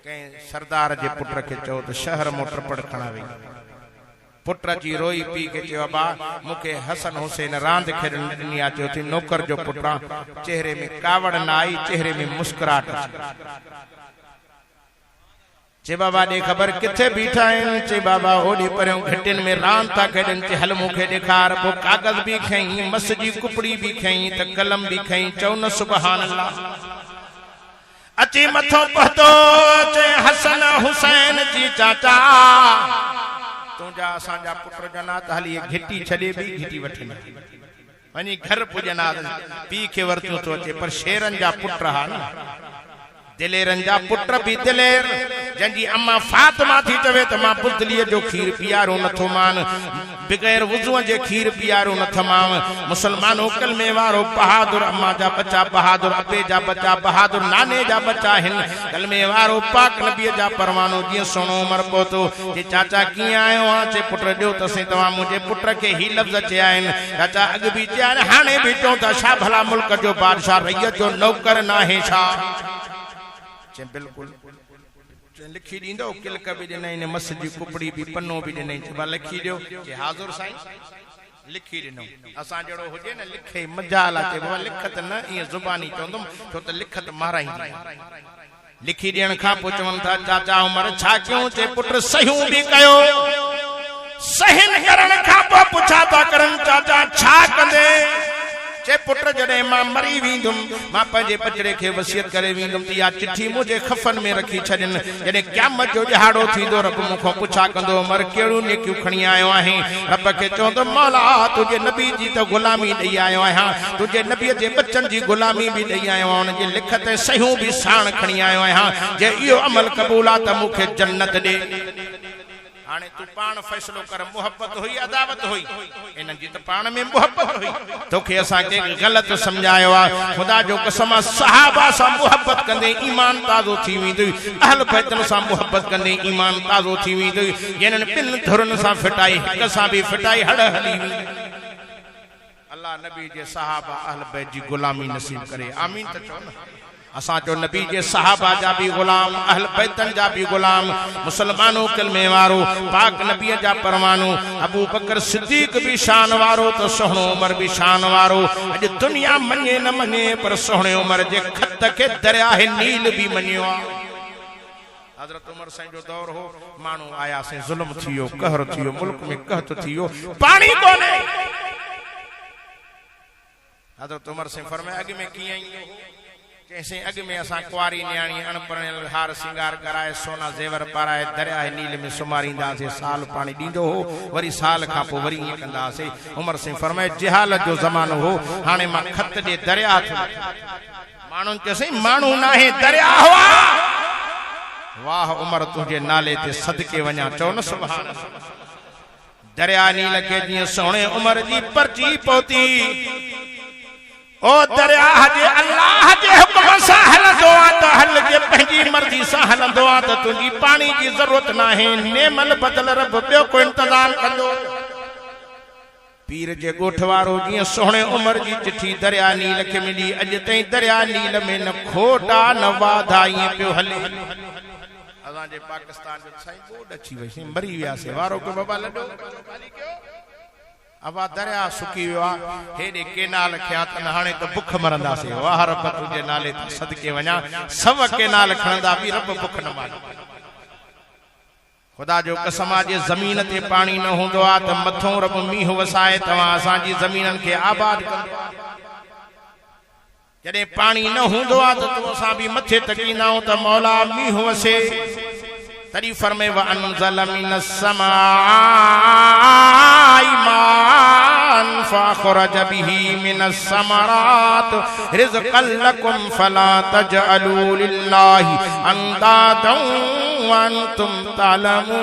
के सरदार जे पुत्र के चो तो शहर मोटर पड़खणा वे पुत्र जी रोई पी के चो बा मुके हसन हुसैन रांद खेडण दुनिया चो थी नौकर जो पुत्र चेहरे में कावड़ ना आई चेहरे में मुस्कुराहट चे बाबा ने खबर किथे बीठा है चे बाबा ओडी परयो घटिन में रान था खेडन चे हल मुखे दिखार वो कागज भी खई मस जी कुपड़ी भी खई त कलम भी खई चौन सुभान अल्लाह अची मथो पहतो चे हसन हुसैन जी चाचा तुजा असांजा पुत्र जना त हली घिटी छडे भी घिटी वठन वनी घर पुजना पी के वरतो तो अचे पर शेरन जा पुत्र हा न दिलेरन जा पुत्र भी दिलेर जंजी अम्मा फातिमा थी चवे त मां बुदलीअ जो खीर पियारो नथो मान बगैर वुज़ू जे खीर पियारो न थमाम मुसलमानो कलमे वारो बहादुर अम्मा जा बच्चा बहादुर अबे जा बच्चा बहादुर नाने जा बच्चा हिन कलमे वारो पाक नबी जा परवानो जी सोनो उमर पोतो जे चाचा की आयो आ चे पुत्र दियो तसे तवा मुझे पुत्र के ही लफ्ज चे आइन चाचा अग भी चे हाने भी तो ता शा भला मुल्क जो बादशाह रैयत जो नौकर ना है शा चे बिल्कुल लिखी दींदो किलक भी दिनई ने मस जी कुपड़ी भी पन्नो भी दिनई बा लिखी दियो के हाजुर साईं लिखी दिनो असा जड़ो होजे न लिखे मजाल आते बा लिखत न ये जुबानी चंदम तो त लिखत माराई लिखी देण खा पोचवन था चाचा उमर छा क्यों चे पुत्र सहियो भी कयो सहन करण खां पोइ पुछा था करन चाचा छा कंदे चे पुत्र जडे मां मरी वींदुम मां पंहिंजे बचड़े खे वसियत करे वींदुम त या चिट्ठी मुझे खफन में रखी छडन जडे क़यामत जो जहाड़ो थींदो रब मुखो पुछा कंदो मर केड़ू नेकियूं खणी आयो आहे रब के चवंदो मौला तुझे नबी जी तो गुलामी दई आयो आहां तुझे नबी जे बच्चन जी गुलामी भी दई आयो उन जे लिखत सहियूं भी साण खणी आयो आहां जे इहो अमल कबूल आ त मुखे जन्नत दे हाने तू पान फैसलो कर मोहब्बत हुई अदावत हुई इन जी त पान में मोहब्बत हुई तोखे असा के गलत समझायो आ खुदा जो कसम सहाबा सा मोहब्बत कंदे ईमान ताज़ो थी वेंदो अहल बैतन सा मोहब्बत कंदे ईमान ताज़ो थी वेंदो जिनन बिन धुरन सा फिटाई हिक सा भी फिटाई हड़ हली अल्लाह नबी जे सहाबा अहल बैत जी गुलामी नसीब करे आमीन त चो न असा जो नबी जे सहाबा जा भी गुलाम अहल बैतन जा भी गुलाम मुसलमानों कलमे वारो पाक नबी जा परवानो अबू बकर सिद्दीक भी शान वारो तो सोहणो उमर भी शान वारो अज दुनिया मने न मने पर सोहणे उमर जे खत के दरियाह नील भी मनियो हजरत उमर साईं जो दौर हो मानू आया से जुल्म थियो कहर थियो मुल्क में कहत थियो पानी कोने हजरत उमर साईं फरमाया अग में किया कैसे अग में असा कुआरी न्याणी अणपढ़ियल हार सिंगार कराए सोना जेवर पाराए दरिया नील में सुमारींदासीं साल पानी दींदो हो वरी साल खां पोइ वरी ईअं कंदासीं उमर सिंह फरमाए जिहालत जो ज़मानो हो हाणे मां खत जे दरिया थो माण्हुनि चयोसीं माण्हू नाहे दरिया हुआ वाह उमर तुंहिंजे नाले ते सदके वञा चओ न सुभान दरिया नील के जीअं सोणे उमर जी पर्ची पहुती ओ दरिया जे अल्लाह जे हुक्म सां हलंदो आ त हल जे पंहिंजी मर्ज़ी सां हलंदो आ त तुंहिंजी पानी जी ज़रूरत नाहे नेमल बदल रब ॿियो को इंतज़ाम कंदो पीर जे ॻोठ वारो जीअं सोहणे उमर जी चिठी दरिया नील खे मिली अॼु ताईं दरिया नील में न खोटा न वाधा ईअं पियो हले असां जे पाकिस्तान जो साईं बोड अची वई मरी वियासीं वारो को बाबा लॾो अब दरिया सुकी वियो आहे हेॾे केनाल खया त हाणे त बुख मरंदासीं वाह रब तुंहिंजे नाले ते सदके वञा सव केनाल खणंदा बि रब बुख न मारे खुदा जो कसम जे ज़मीन ते पानी न हूंदो आहे त मथों रब मींहुं वसाए तव्हां असांजी ज़मीननि खे आबाद कंदो जॾहिं पानी न हूंदो आहे त तूं असां बि मथे तकींदा आहियूं त मौला मींहुं वसे तरी फरमे व अनज़ल मिनस समाई मान फखरज बिही मिनस समरात रिज़क़न लकुम फला तजअलू लिल्लाहि अंदादन व अंतुम तालमून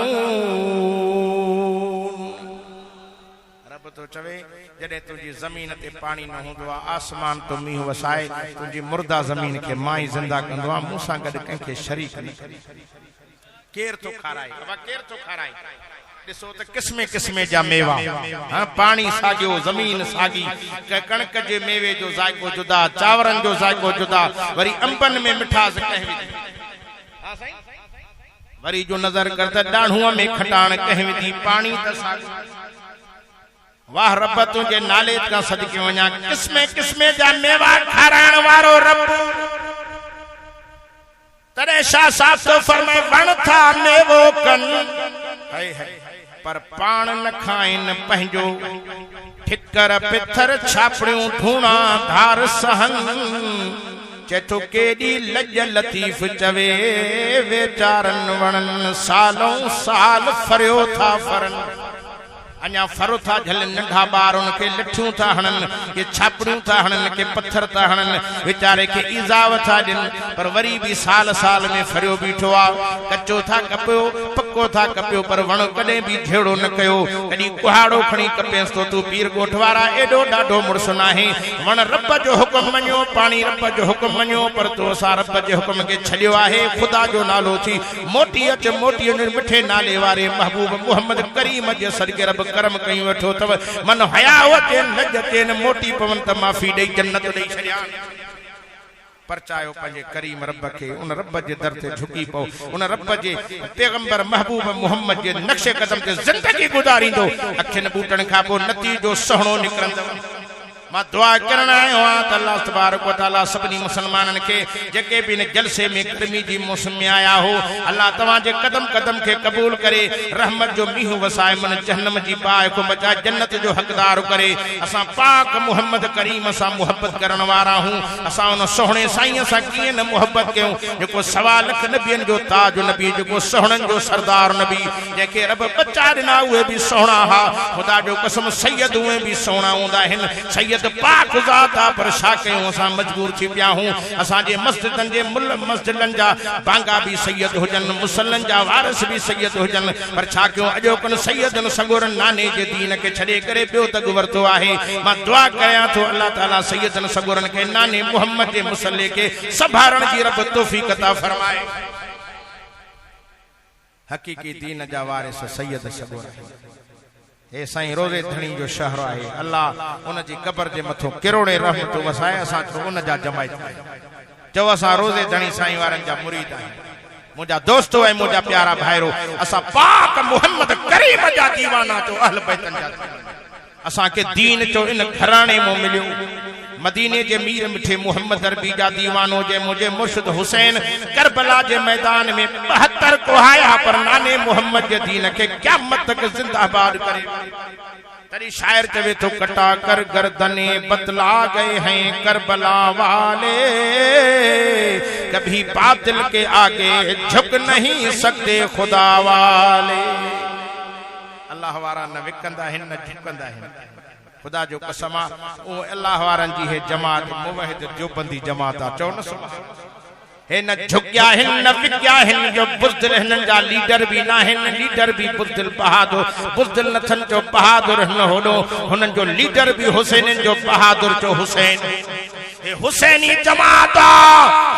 रब तो चवे जॾहिं तुंहिंजी ज़मीन ते पानी न हूंदो आहे आसमान तो मींहुं वसाए तुंहिंजी मुर्दा ज़मीन खे मां ई ज़िंदा कंदो आहे मूंसां गॾु कंहिंखे शरीक न केर तो खाराए केर तो खाराए ॾिसो त किस्मे किस्मे जा मेवा हां पानी साॻियो ज़मीन साॻी कणक जे मेवे जो ज़ाइको जुदा चावरनि जो ज़ाइको जुदा वरी अंबनि में मिठास कंहिं विधी हां साईं वरी जो नज़र कर त ॾाढ़ूअ में खटाण कंहिं विधी पानी त साॻियो वाह रब तुंहिंजे नाले खां सदके वञा किस्मे किस्मे जा मेवा खाराइण वारो रब तॾहिं शाह साहब तो फरमाए वण था मेवो कन पर पाण न खाइन पंहिंजो ठिकर पिथर छापड़ियूं धूणा धार सहन चेतो केॾी लज लतीफ़ चवे वेचारनि वणनि सालों साल फरियो था फरन अञा फरो था झलन नंढा ॿार उनखे लिठियूं था हणनि के छापड़ियूं था हणनि के पत्थर था हणनि वीचारे के ईज़ाव था ॾियनि पर वरी भी साल साल में फरियो बीठो आहे कचो था कपियो पक्को था कपियो पर वण कॾहिं भी झेड़ो न कयो कॾहिं कुहाड़ो खणी कपियसि तो तूं पीर ॻोठ वारा एॾो ॾाढो मुड़ुसु नाहे वण रब जो हुकुम मञियो पाणी रब जो हुकुम मञियो पर तूं असां रब जे हुकुम खे छॾियो आहे ख़ुदा जो नालो थी मोटी अच मोटी मिठे नाले वारे महबूब मुहम्मद करीम जे सदके रब करम कई वठो तव मन हया वते लज ते मोटी पवन त माफी ॾेई जन्नत ॾेई छॾिया परचायो पंहिंजे करीम रब खे उन रब जे दर ते झुकी पओ उन रब जे पैगंबर महबूब मुहम्मद जे नक्शे कदम ते ज़िंदगी गुज़ारींदो अखियुनि बूटनि खां पोइ नतीजो सुहिणो निकिरंदो मां दुआ करण आयो आं त अल्लाह तबारक व तआला सभिनी मुसलमाननि खे जेके बि इन जलसे में गर्मी जी मौसम में आया हो अल्लाह तव्हां जे कदम कदम खे क़बूल करे रहमत जो मींहुं वसाए मन जहन्नम जी बाहि को बचाए जन्नत जो हक़दार करे असां पाक मोहम्मद करीम सां मुहब्बत करण वारा हूं असां उन सोहणे साईं सां कीअं न मुहब्बत कयूं जेको 1.25 लख नबियनि जो ताज नबी जेको सोहणनि जो सरदार नबी जेके रब बचा ॾिना उहे बि सोहणा हा ख़ुदा जो कसम सैयद उहे बि सोहणा हूंदा आहिनि सैयद पाक ज़ात आ पर छा कयूं असां मजबूर थी पिया हूं असां जे मस्जिदनि जे मस्जिदनि जा बांगा भी सैयद हुजन मुसल्लन जा वारिस भी सैयद हुजन पर छा कयूं अॼोकनि सैयदनि सगोरनि नाने जे दीन खे छॾे करे ॿियो तग वरितो आहे मां दुआ कयां थो अल्लाह ताला सैयदनि सगोरनि खे नाने मुहम्मद जे मुसल्ले खे संभालण जी रब तौफीक अता फरमाए हकीकी दीन जा वारिस सैयद सगोर ए साईं रोज़े धणी जो शहर है अल्लाह उन जी कब्र जे मथो किरोड़े रहमत वसाए असां उन जा जमायत चओ असां रोज़े धणी साईं वारनि जा मुरीद आहियूं मुझा दोस्तों है मुझा प्यारा भाईरो असा पाक मोहम्मद करीम जा दीवाना चो अहल बैतन जा असा के दीन चो इन घराने मो मिलियो मदीने जे मीर मिठे मोहम्मद अरबी जा दीवानो जे मुझे मुर्शिद हुसैन करबला जे मैदान में 72 कोहाया पर नाने मोहम्मद जे दीन के क़यामत तक जिंदाबाद करे तरी शायर चवे तो कटा कर गर्दने बतला गए हैं करबला वाले कभी बातिल के आगे झुक नहीं सकते खुदा वाले अल्लाह वारा न विकंदा हिन न झुकंदा हिन खुदा जो कसमा ओ अल्लाह वारन जी है जमात मुवहिद जो बंदी जमात आ चो न हे न झुकिया हिन न विकिया हिन जो बुज़दिल हिन जा लीडर भी ना हिन लीडर भी बुज़दिल बहादुर बुज़दिल नथन जो बहादुर न होडो हुनन जो लीडर भी हुसैन जो बहादुर जो हुसैन हे हुसैनी जमात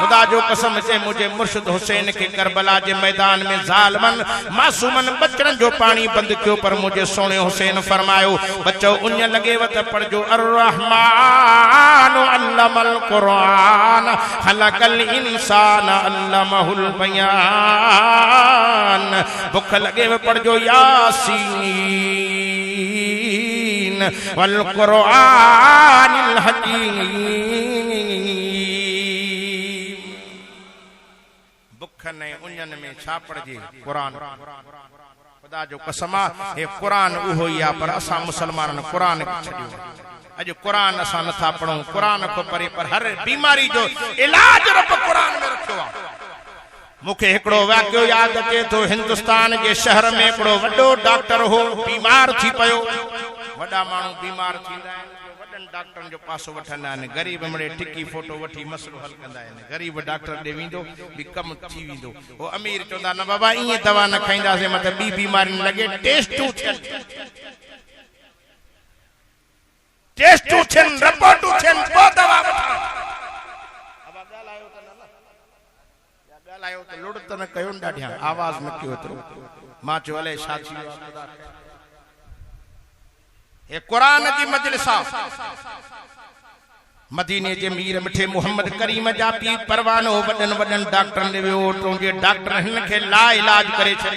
खुदा जो कसम से मुझे मुर्शिद हुसैन के करबला के मैदान में जालमन मासूमन बचड़न जो पानी बंद क्यों पर मुझे सोने हुसैन फरमायो बच्चो उन लगे वत पढ़ जो अर्रहमान अल्लमल कुरान खलकल इंसान अल्लमहुल बयान भूख लगे व पढ़ जो यासीन वल कुरानिल हकीम ने उन्हनि में छा पढ़जे कुरान खुदा जो कसमा हे कुरान उहो ही आ पर असां मुसलमाननि कुरान खे छॾियो अॼु कुरान असां नथा पढ़ूं कुरान को परे पर हर बीमारी जो इलाज रब कुरान में रखियो आहे मूंखे हिकिड़ो वाक़ियो यादि अचे थो हिंदुस्तान जे शहर में हिकिड़ो वॾो डॉक्टर हो बीमार थी पियो वॾा माण्हू बीमार थींदा आहिनि डॉक्टर जो पासो वठंदा आहिनि गरीब मिड़े टिकी फोटो वठी मसलो हल कंदा आहिनि गरीब डॉक्टर ॾे वेंदो बि कमु थी वेंदो वो अमीर चवंदा न बाबा ईअं दवा न खाईंदासीं मतिलबु ॿी बीमारी न लॻे टेस्टूं थियनि रिपोर्टूं थियनि पोइ दवा वठां ॻाल्हायो त लुड़ त न कयो न ॾाढियां आवाज़ न कयो एतिरो मां चयो अलाए छा थी वियो ये कुरान की मजलिस मदीने जे मीर मिठे मोहम्मद करीम जा पी परवानो वडन वडन डॉक्टर ने वियो तो जे डॉक्टर हिन के ला इलाज करे छे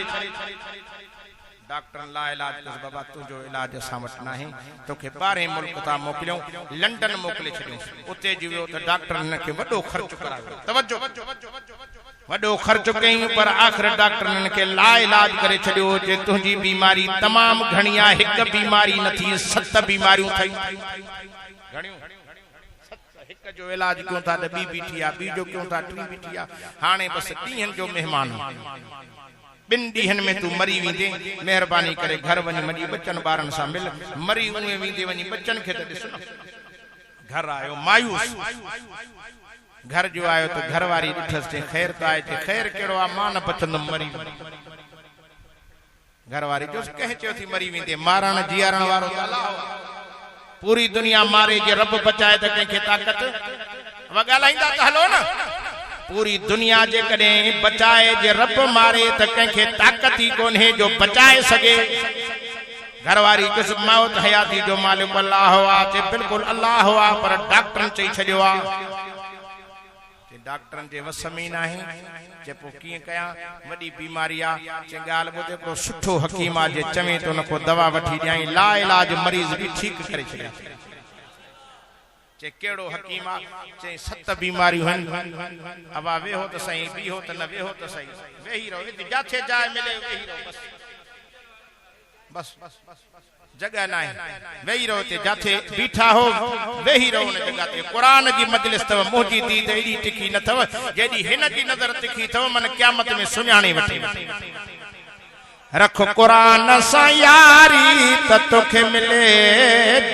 डॉक्टर ला इलाज कस बाबा तुजो इलाज असा वट नाही तोखे 12 मुल्क ता मोकलियो लंडन मोकले छडियो उते जीवो तो डॉक्टर ने के वडो खर्च करायो तवज्जो वडो खर्च कई पर आखिर डॉक्टर ने के ला इलाज करे छडियो जे तुजी बीमारी तमाम घणिया एक बीमारी नथी 7 बीमारियों थई घणियो एक जो इलाज क्यों था बी बीठिया बी जो क्यों था टी बीठिया हाने बस टीहन जो मेहमान बिन डीहन में तू मरी वींदे मेहरबानी करे घर वनी मजी बच्चन बारन सा मिल मरी उए वींदे वनी बच्चन के त दिस घर आयो मायूस घर जो आयो तो घर वारी ॾिठस ते खैर त आए ते खैर केड़ो आ मान बचन मरी घर वारी जो कहे चयो थी मरी वींदे मारण जियारण वारो अल्लाह पूरी दुनिया मारे जे रब बचाए त के ताकत वगालाइंदा त हलो न पूरी दुनिया जे कदे बचाए जे रब मारे त के ताकत ही कोने जो बचाए सके घर वारी किस मौत हयाती जो मालिक अल्लाह हुआ ते बिल्कुल अल्लाह हुआ पर डॉक्टर चई छडियो आ डॉक्टर जे वस में नहीं जे पो की कया वडी बीमारी आ जे गाल बुदे को सुठो हकीम आ जे चवे तो नको दवा वठी जाई ला इलाज मरीज भी ठीक करे छे चे केड़ो हकीमा चे 7 बीमारियों हन अबा वे हो तो सही बी हो तो न वे हो तो सही वेही रहो जाथे जाए मिले वेही रहो बस जगह ना है वेही रहो ते जाथे बीठा हो वेही रहो न जगह ते कुरान जी मजलिस तव मोजी दी ते एडी टिकी न तव जेडी हिन जी नजर तिखी तव मन क़यामत में सुञाणे वठे रखो कुरान सा यारी त तोखे मिले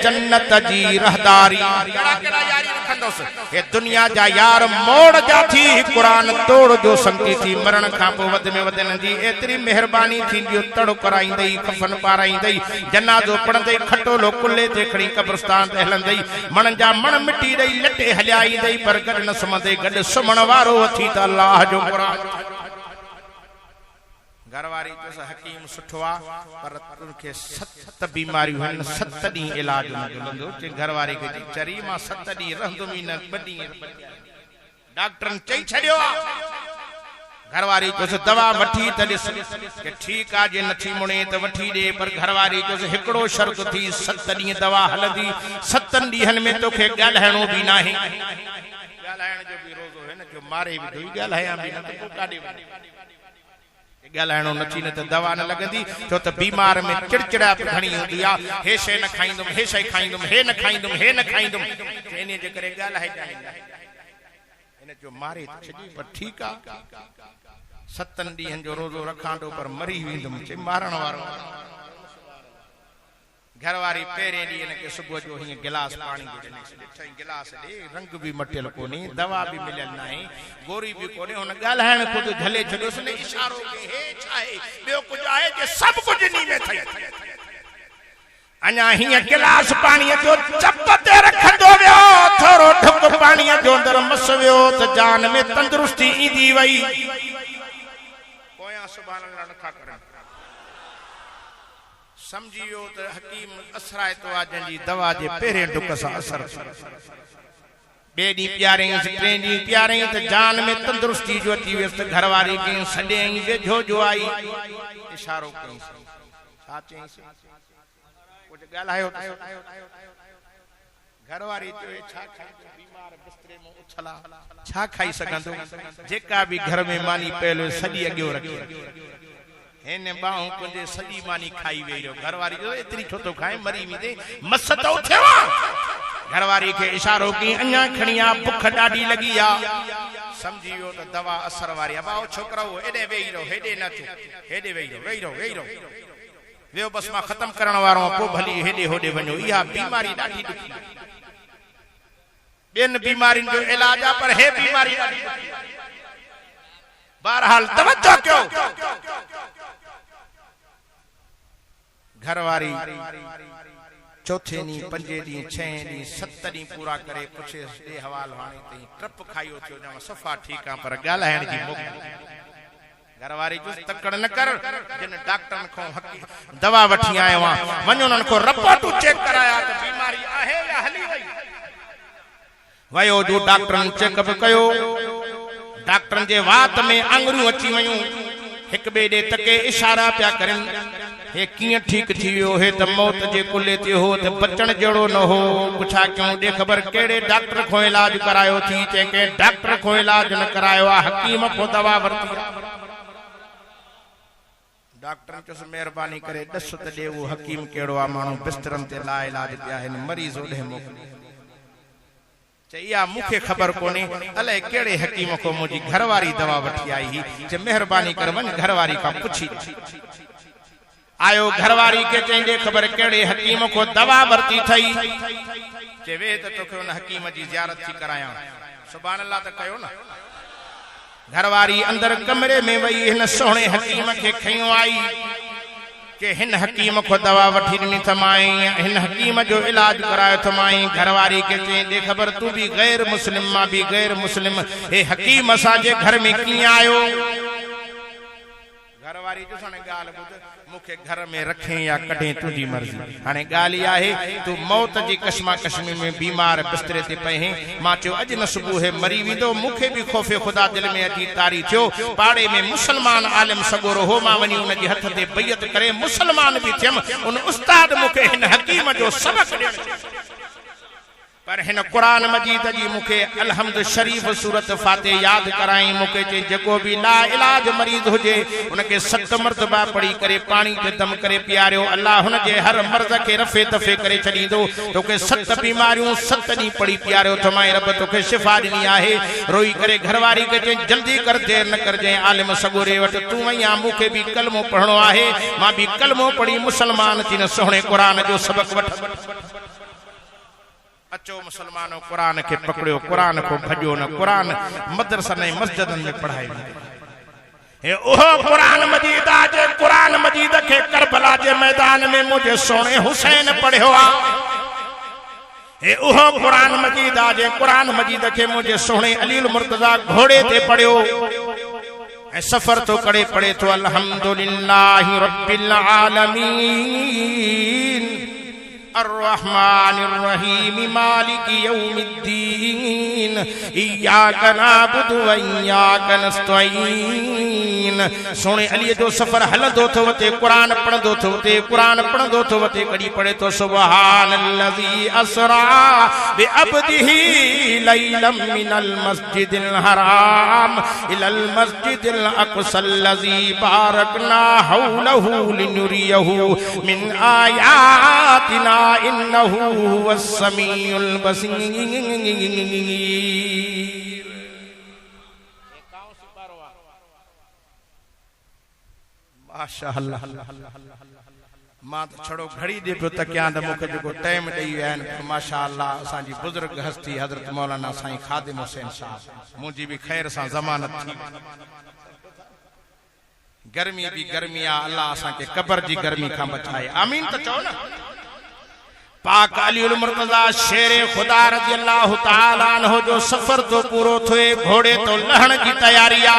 जन्नत जी रहदारी केड़ा यारी रखंदोस ए दुनिया जा यार मोड़ जा थी कुरान तोड़ जो संगती थी मरण का पो वद में वदन जी एतरी मेहरबानी थी जो तड़ो कराईंदई कफन पाराईंदई जनाजो पढ़ंदई खटोलो कुल्ले ते खड़ी कब्रिस्तान ते हलंदई मन जा मन मिटी दई लटे हलाईंदई पर गड न सुमंदे गड सुमण वारो थी त अल्लाह जो कुरान घरवारी जो हकीम सुठवा पर तुनके 7 बीमारियों हन 7 दी इलाज न मिलंदो जे घरवारी के चरी मां 7 दी रहंदुमी न बडी डॉक्टर चई छडियो घरवारी जो दवा वठी त दिस के ठीक आ जे नथी मुणे त वठी दे पर घरवारी जो हिकड़ो शर्त थी 7 दी दवा हलदी 7 दीहन में तोखे गालहणो भी नाही गालहण जो भी रोजो है न जो मारे भी दोई गालहया भी न तो काडी गालहणो नथी न त दवा न लगंदी छो त बीमार में चिड़चिड़ा घणी हुंदी आ हे शे न खाईंदुम हे शे खाईंदुम हे न खाईंदुम हे न खाईंदुम इने जे करे गालहाई जाईंदा इन जो मारे छजी पर ठीक आ 7 ॾींहनि जो रोज़ो रखांडो पर मरी वेंदुम चे मारण वारो घरवारी पेरे दी ने के सुबह जो ही गिलास पानी दे ॾिठई गिलास दे रंग भी मटियल कोनी दवा भी मिलियल नहीं गोरी भी कोनी उन गालहण खुद झले छडोस ने इशारो के हे चाहे बियो कुछ आए जे सब कुछ नी में थई अना ही गिलास पानी जो चप ते रखंदो वियो थोरो ढुक पानी जो अंदर मस वियो त जान में तंदुरुस्ती ईंदी वई पोया सुभान अल्लाह नथा करन समझियो तो हकीम असराए तो आजन जी दवा जे पेरे ढुक सा असर बेडी प्यारे ट्रेन दी प्यारे त जान में तंदुरुस्ती जो अची व्यस्त घरवारी के सडे वेझो जो आई इशारो कई साचे कुछ गालायो घरवारी जो छा खाई बीमार बिस्तरे में उछला छा खाई सकंदो जेका भी घर में मानी पहले सडी अगियो रखी हेने बाहु कुंजे सदी मानी खाई वेयो घरवारी जो इतनी छो तो खाए मरी वीदे मस तो थेवा घरवारी के इशारो की अन्या खणिया भूख डाडी लगी आ समझियो तो दवा असर वारी बाओ छोकरो एडे वेई रो हेडे न तू हेडे वेई रो वेयो बस मां खत्म करण वारो को भली हेडे होडे वणो या बीमारी डाडी दुखी बेन बीमारी जो इलाज आ पर हे बीमारी डाडी बहरहाल तवज्जो क्यों घरवारी चौथे नी पंजे दी छह दी 7 दी पूरा करे पुछे दे हवाल हाने तई ट्रप खायो थियो जा सफा ठीक आ पर गालहण जी मुक घरवारी जो तकड़ न कर जिन डॉक्टर को दवा वठी आयो वणो उन को रिपोर्ट चेक कराया तो बीमारी आहे या हली वई वयो जो डॉक्टर चेकअप कयो डॉक्टर जे वात में आंगुरियों अची वयूं एक बे दे तके इशारा पिया करन हे कियां ठीक थियो हे त मौत जे कुले ते हो त बचण जड़ो न हो पुछा क्यों दे खबर केड़े डॉक्टर को इलाज करायो थी चे के डॉक्टर को इलाज न करायो हकीम को दवा वरती डॉक्टर चस मेहरबानी करे दस त दे वो हकीम केड़ो आ मानु बिस्तरन ते ला इलाज दिया है मरीज ओडे मोकले चैया मुखे खबर कोनी अले केड़े हकीम को मुजी घरवारी दवा वठी आई ही जे मेहरबानी कर वन घरवारी का पुछी आयो घरवारी के चेंदे खबर केड़े हकीम को दवा वरती थई जे वे त तो उन हकीम जी जियारत थी कराया सुभान अल्लाह त कयो ना घरवारी अंदर कमरे में वई हिन सोहणे हकीम के खयो आई के हिन हकीम को दवा वठी नी थमाई हिन हकीम जो इलाज करायो थमाई घरवारी के चेंदे खबर तू भी गैर मुस्लिम मा भी गैर मुस्लिम हे हकीम सा जे घर में की आयो घरवारी जो सने गाल बुध मुखे घर में रखे या कढे तुजी मर्जी हाने गाली आहे तू मौत जी कशमा कशमी में बीमार बिस्तरे ते पए मां चो अज न सुबह है मरी विदो मुखे भी खौफे खुदा दिल में अजी तारी थियो पाड़े में मुसलमान आलिम सगोरो हो मां वनी उन जी हथ ते बैयत करे मुसलमान भी थियम उन उस्ताद मुखे हिन हकीम जो सबक दे पर हिन कुरान मजीद जी मुखे अलहम्द शरीफ सूरत फाते याद कराई मुखे चे जको भी ला इलाज मरीज हुजे उनके 7 मरतबा पढ़ी करे पानी ते दम करे पियारियो अल्लाह हुन जे हर मर्ज के रफे दफे करे छडींदो तोके 7 बीमारियों 7 दी पढ़ी पियारियो तमाई रब तोके शिफा दिनी आहे रोई करे घरवारी के चे जल्दी कर देर न कर जे आलिम सगोरे वट तू वया मुखे भी कलमो पढ़नो आहे मां भी कलमो पढ़ी मुसलमान थी न सोहणे कुरान जो सबक वठ अचो मुसलमानों कुरान के पकड़ो कुरान को भजो न कुरान मदरसा ने मस्जिदन में पढ़ाई हे ओहो कुरान मजीद आज कुरान मजीद के करबला के मैदान में मुझे सोने हुसैन पढ़ो हे ओहो कुरान मजीद आज कुरान मजीद के मुझे सोने अली मुर्तजा घोड़े ते पढ़ो ए सफर तो करे पड़े तो अल्हम्दुलिल्लाहि रब्बिल आलमीन अर्रहमानिर रहीम मालिक यौमिद्दीन इय्याक नअबुदु व इय्याक नस्तईन सोने अली जो सफर हलंदो थो वते कुरान पढ़ंदो थो वते कुरान पढ़ंदो थो वते कड़ी पढ़े तो सुबहानल्लज़ी अस्रा बिअब्दिही लैलम मिनल मस्जिदिल हराम इलल मस्जिदिल अक़सल्लज़ी बारकना हौलहु लिनुरियहु मिन आयातिना इन्नहु हुवस समीउल बसीर माशाअल्लाह मां तो छड़ो घड़ी दे पियो तकियां त मूंखे जेको टाइम ॾेई विया आहिनि माशाअल्लाह असांजी बुज़ुर्ग हस्ती हज़रत मौलाना साईं खादिम हुसैन साहब मुंहिंजी भी खैर सां ज़मानत थी गर्मी भी गर्मी आ अल्लाह असांखे कब्र जी गर्मी खां बचाए आमीन त चओ न पाक अली उल मुर्तजा शेर खुदा रज़ी अल्लाह तआला अन्हु जो सफर तो पूरो थिए घोड़े तो लहण की तैयारी आ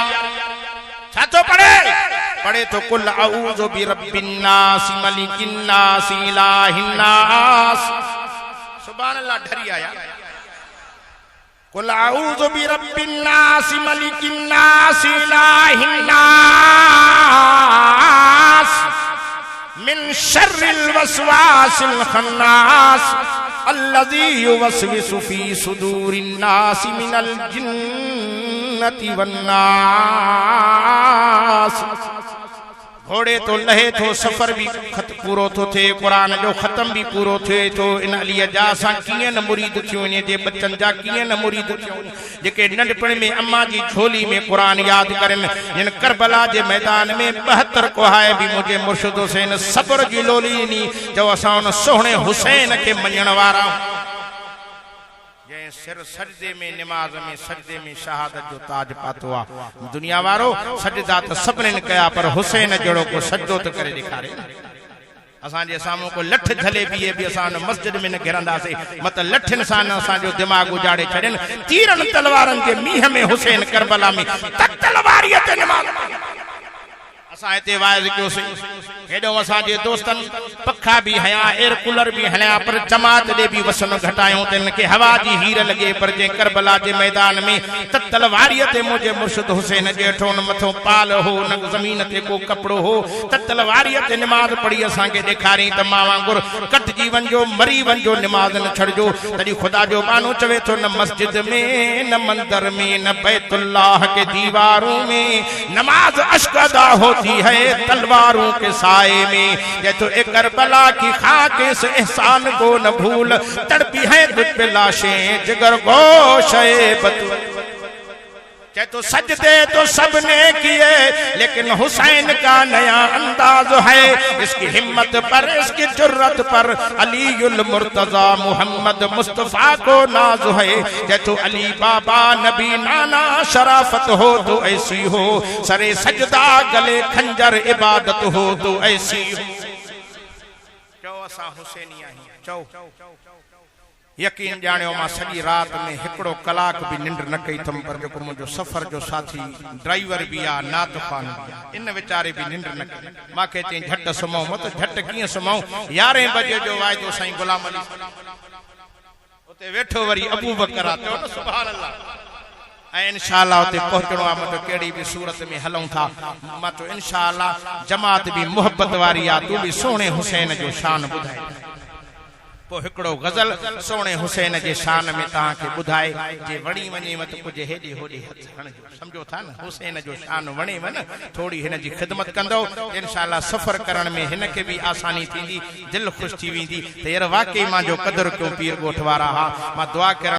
छा तो पढ़े तो कुल अऊज़ु बि रब्बिन नास मलिकिन नास इलाहिन नास सुभान अल्लाह ढरी आया कुल अऊज़ु बि रब्बिन नास मलिकिन नास इलाहिन नास मिन शर्रिल वसवासिल खन्नास अल्लज़ी युवस्विसु फी सुदूरिन नास मिनल जिन्नति वन नास घोड़े तो लहे तो सफर भी खत पूरो तो थे कुरान जो खत्म भी पूरो थे तो इन अली जा सा किए न मुरीद थियो ने जे बच्चन जा किए न मुरीद थियो जेके नंढपण में अम्मा जी झोली में कुरान याद करन इन करबला जे मैदान में 72 कोहाए भी मुझे मुर्शिद हुसैन सब्र जी लोली नी जो असा उन सोहणे हुसैन के मञण वारा सिर सजदे में नमाज में सजदे में शहादत जो ताज पातो आ दुनिया वारो सजदा त सबने कया पर हुसैन जड़ो को सजदो त करे दिखारे असा जे सामो को लठ जलेबी भी असा मस्जिद में न घिरंदा से मत लठन सा असा जो दिमाग उजाड़े छडन तीरन तलवारन के मीह में हुसैन करबला में तक तलवारियत नमाज असा इते वाइज क्यों से हेडो असा जे दोस्तन पखा भी हया एयर कूलर भी हया पर जमात दे भी वसन घटायो तन के हवा जी हीर लगे पर जे करबला जे मैदान में त तलवारियत मुझे मुर्शिद हुसैन जे ठोन मथो पाल हो न जमीन ते को कपड़ो हो त तलवारियत नमाज पढ़ी असा के दिखारी त मां वांगुर कट जीवन जो मरी वन जो नमाज न छड़जो तड़ी खुदा जो बानो चवे तो न मस्जिद में न मंदिर में न बैतुल्लाह के दीवारों में नमाज अशकदा होती है तलवारों के साए में ये तो एक करबला की खाक इस एहसान को न भूल तड़पी है तुझ पे लाशें जिगर गोश चाहे तो सजदे तो सबने किए लेकिन हुसैन का नया अंदाज है इसकी हिम्मत पर इसकी जुर्रत पर अलीउल मुर्तजा मोहम्मद मुस्तफा को नाज है चाहे तो अली बाबा नबी नाना शराफत हो तो ऐसी हो सरे सजदा गले खंजर इबादत हो तो ऐसी हो चौ असा हुसैनिया ही चौ यकीन जानियो मां सॼी रात में हिकड़ो कलाक भी निंड न कई थम पर जो मुझो सफर जो साथी ड्राइवर भी आ नात खान इन बेचारे भी निंड न कई मां के चई झट सुमाऊं मत झट किए सुमाऊं 11 बजे जो वायदो साईं गुलाम अली उते वेठो वरी अबू बकर आ तो सुभान अल्लाह ए इंशाअल्लाह उते पहुंचणो आ मत केड़ी भी सूरत में हलऊं था मां तो इंशाअल्लाह जमात भी मोहब्बत वारी आ तू भी सोहणे हुसैन जो शान बुधाए हिकड़ो गज़ल सोने हुसैन जे शान में तहां के बुधाए जे वणी वने मत कुछ हेडे होडे हथ हणजो समझो था न हुसैन जो शान वणे वन थोड़ी हिन जी खिदमत कंदो इंशाअल्लाह सफर करण में हिन के भी आसानी थींदी दिल खुश थी वेंदी त यार वाकई मां जो कदर क्यों पीर गोठ वारा हा मां दुआ कर